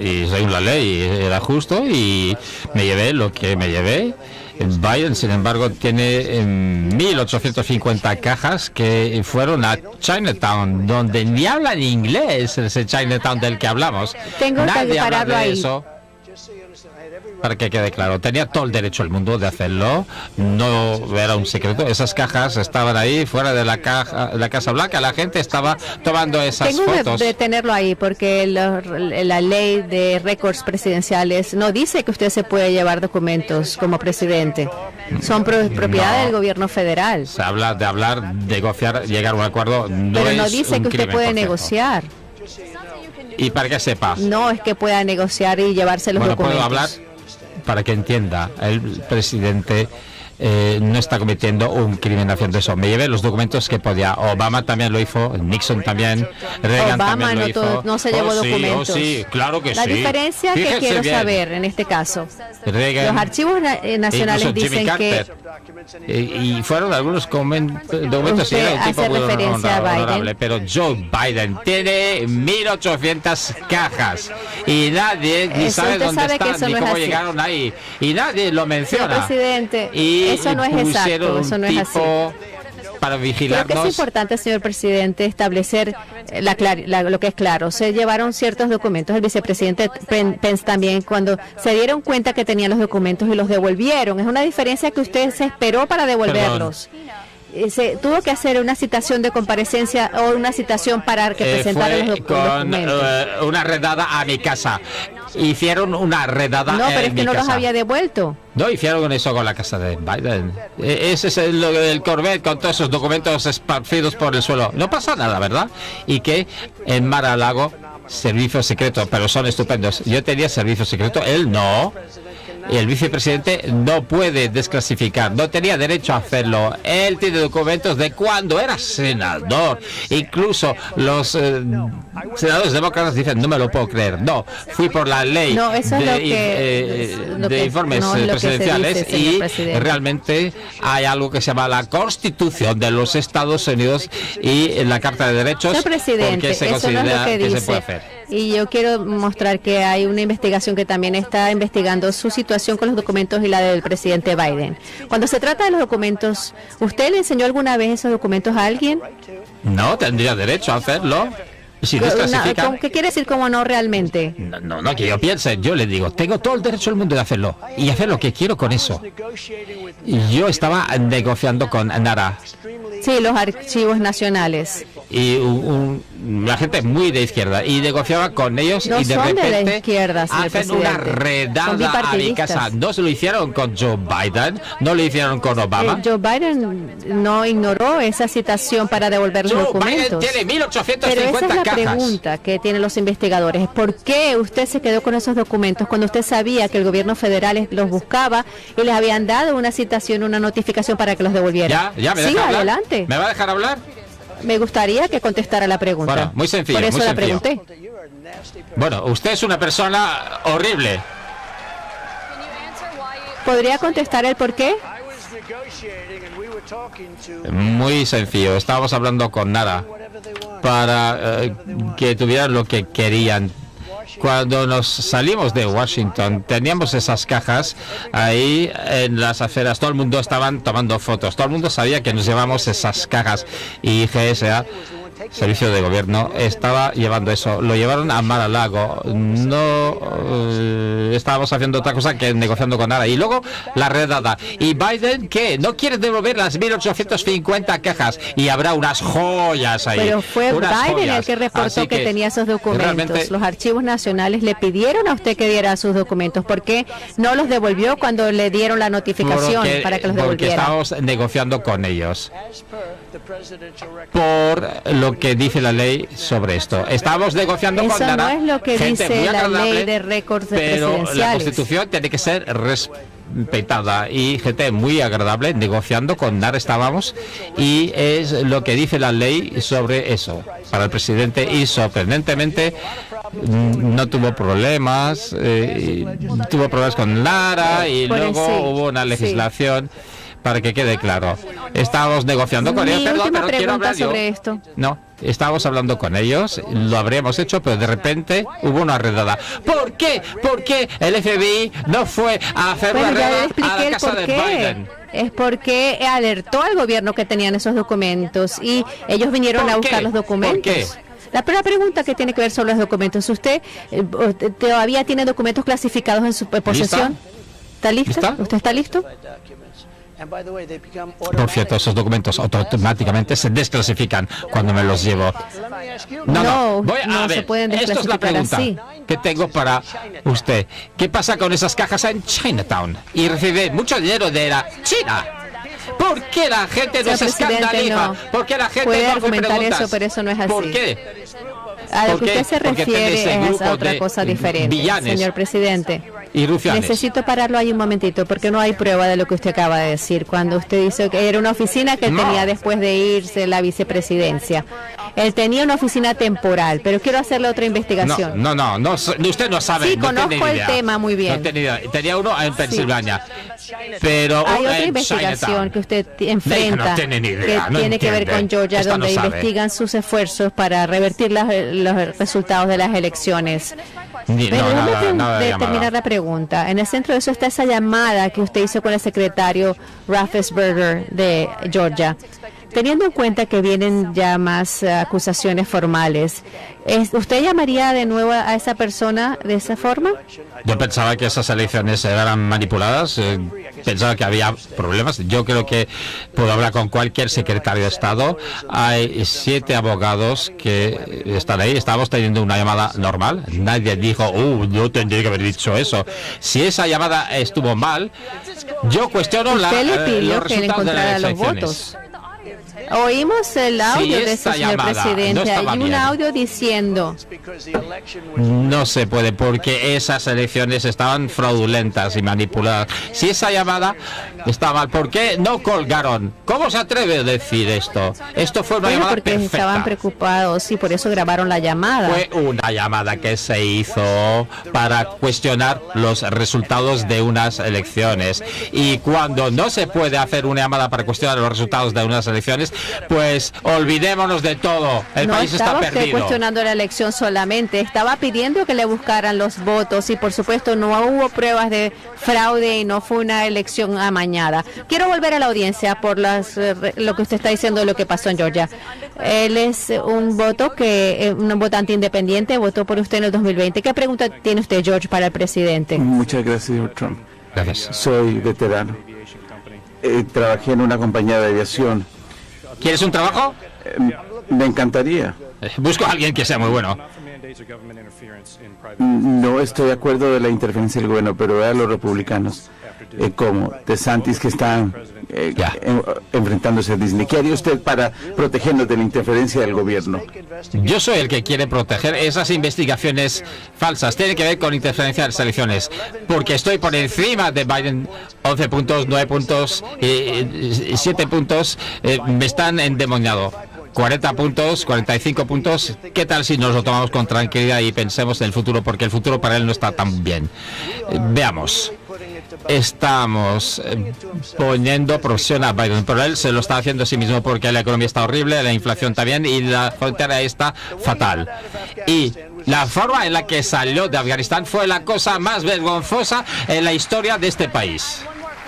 y según la ley era justo y me llevé lo que me llevé. Biden, sin embargo, tiene 1.850 cajas que fueron a Chinatown, donde ni hablan inglés, ese Chinatown del que hablamos. Tengo Nadie que habla pararlo de ahí. eso. Para que quede claro, tenía todo el derecho del mundo de hacerlo, no era un secreto. Esas cajas estaban ahí fuera de la Casa Blanca, la gente estaba tomando esas fotos. De tenerlo ahí porque la ley de récords presidenciales no dice que usted se puede llevar documentos como presidente. Son propiedad del gobierno federal. Se habla de hablar, negociar, llegar a un acuerdo. Pero no dice que usted puede negociar. Y para que sepa. No es que pueda negociar y llevarse los documentos. Puedo hablar para que entienda. El presidente no está cometiendo un crimen haciendo eso. Me llevé los documentos que podía. Obama también lo hizo, Nixon también, Reagan también lo hizo. No se llevó documentos. Sí, claro que La diferencia que quiero saber en este caso. Reagan, los archivos nacionales dicen que... Y fueron algunos documentos y era un tipo muy honorable, pero Joe Biden tiene 1.800 cajas y nadie ni sabe dónde están ni cómo llegaron ahí y nadie lo menciona. Presidente, y eso no es exacto, eso no es así. Para vigilarnos. Creo que es importante, señor presidente, establecer lo que es claro. Se llevaron ciertos documentos. El vicepresidente Pence también, cuando se dieron cuenta que tenían los documentos y los devolvieron. Es una diferencia que usted se esperó para devolverlos. Se tuvo que hacer una citación de comparecencia o una citación para que presentaran los documentos. Una redada a mi casa. Hicieron una redada. No, pero es que no los había devuelto. No hicieron eso con la casa de Biden. Ese es el Corvette con todos esos documentos esparcidos por el suelo. No pasa nada, ¿verdad? Y que en Mar-a-Lago, servicio secreto, pero son estupendos. Yo tenía servicio secreto, él no. Y el vicepresidente no puede desclasificar, no tenía derecho a hacerlo. Él tiene documentos de cuando era senador. Incluso los senadores demócratas dicen, no me lo puedo creer. No, fui por la ley de informes presidenciales y realmente hay algo que se llama la Constitución de los Estados Unidos y la Carta de Derechos, porque se considera que se puede hacer. Y yo quiero mostrar que hay una investigación que también está investigando su situación con los documentos y la del presidente Biden. Cuando se trata de los documentos, ¿usted le enseñó alguna vez esos documentos a alguien? No, tendría derecho a hacerlo. Si ¿Qué quiere decir como no realmente? No, que yo piense. Yo le digo, tengo todo el derecho del mundo de hacerlo y hacer lo que quiero con eso. Y yo estaba negociando con NARA. Sí, los archivos nacionales. Y la gente muy de izquierda y negociaba con ellos y de repente de la izquierda, hacen una redada a mi casa. No se lo hicieron con Joe Biden, no lo hicieron con Obama. Joe Biden no ignoró esa citación para devolver los documentos. Biden tiene 1850 Pero esa es la cajas. pregunta que tienen los investigadores. ¿Por qué usted se quedó con esos documentos cuando usted sabía que el gobierno federal los buscaba y les habían dado una citación, una notificación para que los devolvieran? Ya, ¿me deja hablar? Adelante. ¿Me va a dejar hablar? Me gustaría que contestara la pregunta. Bueno, muy sencillo. Por eso muy la sencillo. pregunté. Bueno, usted es una persona horrible. ¿Podría contestar el por qué? Muy sencillo. Estábamos hablando con Nara para que tuvieran lo que querían. Cuando nos salimos de Washington, teníamos esas cajas ahí en las aceras. Todo el mundo estaban tomando fotos. Todo el mundo sabía que nos llevamos esas cajas. Y GSA, Servicio de Gobierno, estaba llevando eso. Lo llevaron a Mar-a-Lago. No estábamos haciendo otra cosa que negociando con nada. Y luego la redada. ¿Y Biden qué? No quiere devolver las 1850 cajas. Y habrá unas joyas ahí. Pero fue Biden el que reportó que tenía esos documentos. Los archivos nacionales le pidieron a usted que diera sus documentos. ¿Por qué no los devolvió cuando le dieron la notificación para que los devolviera? Porque estábamos negociando con ellos. Por lo que dice la ley sobre esto. Estamos negociando con Nara. Eso no es lo que dice la ley de récords presidenciales. Pero la Constitución tiene que ser respetada y gente muy agradable negociando con Nara estábamos y es lo que dice la ley sobre eso para el presidente y sorprendentemente no tuvo problemas, tuvo problemas con Nara y luego hubo una legislación. Para que quede claro, estábamos negociando con ellos. Perdón, pero quiero hablar sobre esto. No, estábamos hablando con ellos, lo habríamos hecho, pero de repente hubo una redada. ¿Por qué? ¿Por qué el FBI no fue a hacer una redada a la casa de Biden? Es porque alertó al gobierno que tenían esos documentos y ellos vinieron a buscar los documentos. ¿Por qué? La primera pregunta que tiene que ver sobre los documentos. ¿Usted todavía tiene documentos clasificados en su posesión? ¿Está listo? ¿Usted está listo? Por cierto, esos documentos automáticamente se desclasifican cuando me los llevo. No se pueden desclasificar. Esto es la pregunta así. que tengo para usted. ¿Qué pasa con esas cajas en Chinatown? Y recibe mucho dinero de la China. ¿Por qué la gente no se escandaliza? ¿Por qué la gente puede no argumentar hace preguntas? eso, pero eso no es así. ¿Por qué? A lo que usted se refiere es a otra cosa diferente, señor presidente. Y rufianes. Necesito pararlo ahí un momentito porque no hay prueba de lo que usted acaba de decir. Cuando usted dice que era una oficina que él tenía después de irse la vicepresidencia. Él tenía una oficina temporal, pero quiero hacerle otra investigación. No, usted no sabe. Sí, conozco el tema muy bien. No tenía uno en Pensilvania. Pero hay otra investigación que usted enfrenta que tiene que ver con Georgia, donde investigan sus esfuerzos para revertir los resultados de las elecciones. Pero déjame terminar la pregunta. En el centro de eso está esa llamada que usted hizo con el secretario Raffensperger de Georgia. Teniendo en cuenta que vienen ya más acusaciones formales, ¿usted llamaría de nuevo a esa persona de esa forma? Yo pensaba que esas elecciones eran manipuladas, pensaba que había problemas. Yo creo que puedo hablar con cualquier secretario de Estado. Hay 7 abogados que están ahí. Estábamos teniendo una llamada normal. Nadie dijo, yo tendría que haber dicho eso. Si esa llamada estuvo mal, yo cuestiono ¿Usted le pidió los que le resultados de las encontrara los elecciones. votos? Oímos el audio de ese señor presidente. Hay un audio diciendo: no se puede porque esas elecciones estaban fraudulentas y manipuladas. Si esa llamada está mal, ¿por qué no colgaron? ¿Cómo se atreve a decir esto? Esto fue una llamada porque perfecta. Estaban preocupados y por eso grabaron la llamada. Fue una llamada que se hizo para cuestionar los resultados de unas elecciones. Y cuando no se puede hacer una llamada para cuestionar los resultados de unas elecciones, pues olvidémonos de todo. El país está perdido. No estaba usted cuestionando la elección solamente, estaba pidiendo que le buscaran los votos y por supuesto no hubo pruebas de fraude y no fue una elección amañada. Quiero volver a la audiencia por lo que usted está diciendo de lo que pasó en Georgia. Él es un votante independiente, votó por usted en el 2020. ¿Qué pregunta tiene usted, George, para el presidente? Muchas gracias, señor Trump. Gracias. Soy veterano. Trabajé en una compañía de aviación. ¿Quieres un trabajo? Me encantaría. Busco a alguien que sea muy bueno. No estoy de acuerdo de la interferencia del gobierno, pero vea a los republicanos como DeSantis que están enfrentándose a Disney. ¿Qué haría usted para protegernos de la interferencia del gobierno? Yo soy el que quiere proteger esas investigaciones falsas. Tiene que ver con interferencia en las elecciones. Porque estoy por encima de Biden. 11 puntos, 9 puntos, 7 puntos. Me están endemoniado. 40 puntos, 45 puntos. ¿Qué tal si nos lo tomamos con tranquilidad y pensemos en el futuro? Porque el futuro para él no está tan bien. Veamos. Estamos poniendo presión a Biden, pero él se lo está haciendo a sí mismo porque la economía está horrible, la inflación también y la frontera está fatal. Y la forma en la que salió de Afganistán fue la cosa más vergonzosa en la historia de este país.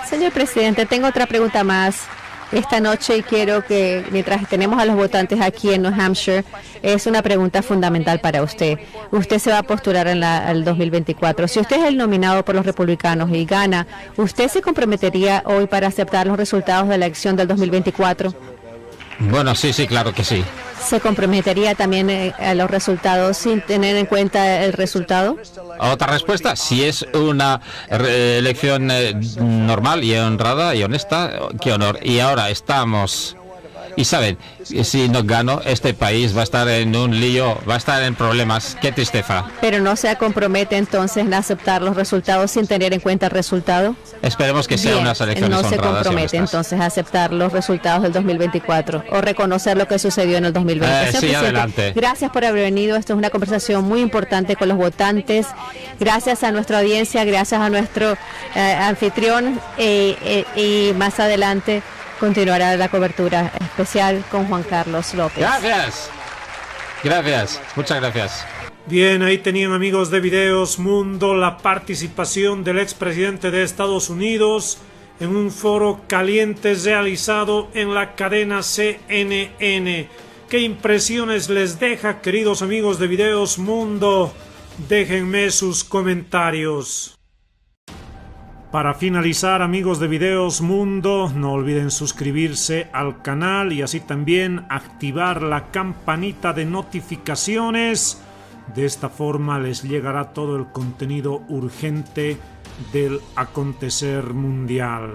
Señor presidente, tengo otra pregunta más. Esta noche y quiero que, mientras tenemos a los votantes aquí en New Hampshire, es una pregunta fundamental para usted. Usted se va a postular en el 2024. Si usted es el nominado por los republicanos y gana, ¿usted se comprometería hoy para aceptar los resultados de la elección del 2024? Bueno, sí, claro que sí. ¿Se comprometería también a los resultados sin tener en cuenta el resultado? Otra respuesta, si es una elección normal y honrada y honesta, qué honor. Y ahora estamos... Y saben, si no gano, este país va a estar en un lío, va a estar en problemas. Qué tristeza. ¿Pero no se compromete entonces en aceptar los resultados sin tener en cuenta el resultado? Esperemos que sea unas elecciones honradas. No se compromete entonces a aceptar los resultados del 2024 o reconocer lo que sucedió en el 2020. Sí, adelante. Gracias por haber venido. Esto es una conversación muy importante con los votantes. Gracias a nuestra audiencia, gracias a nuestro anfitrión y más adelante continuará la cobertura especial con Juan Carlos López. Gracias. Muchas gracias. Bien, ahí tenían, amigos de Videos Mundo, la participación del expresidente de Estados Unidos en un foro caliente realizado en la cadena CNN. ¿Qué impresiones les deja, queridos amigos de Videos Mundo? Déjenme sus comentarios. Para finalizar, amigos de Videos Mundo, no olviden suscribirse al canal y así también activar la campanita de notificaciones. De esta forma les llegará todo el contenido urgente del acontecer mundial.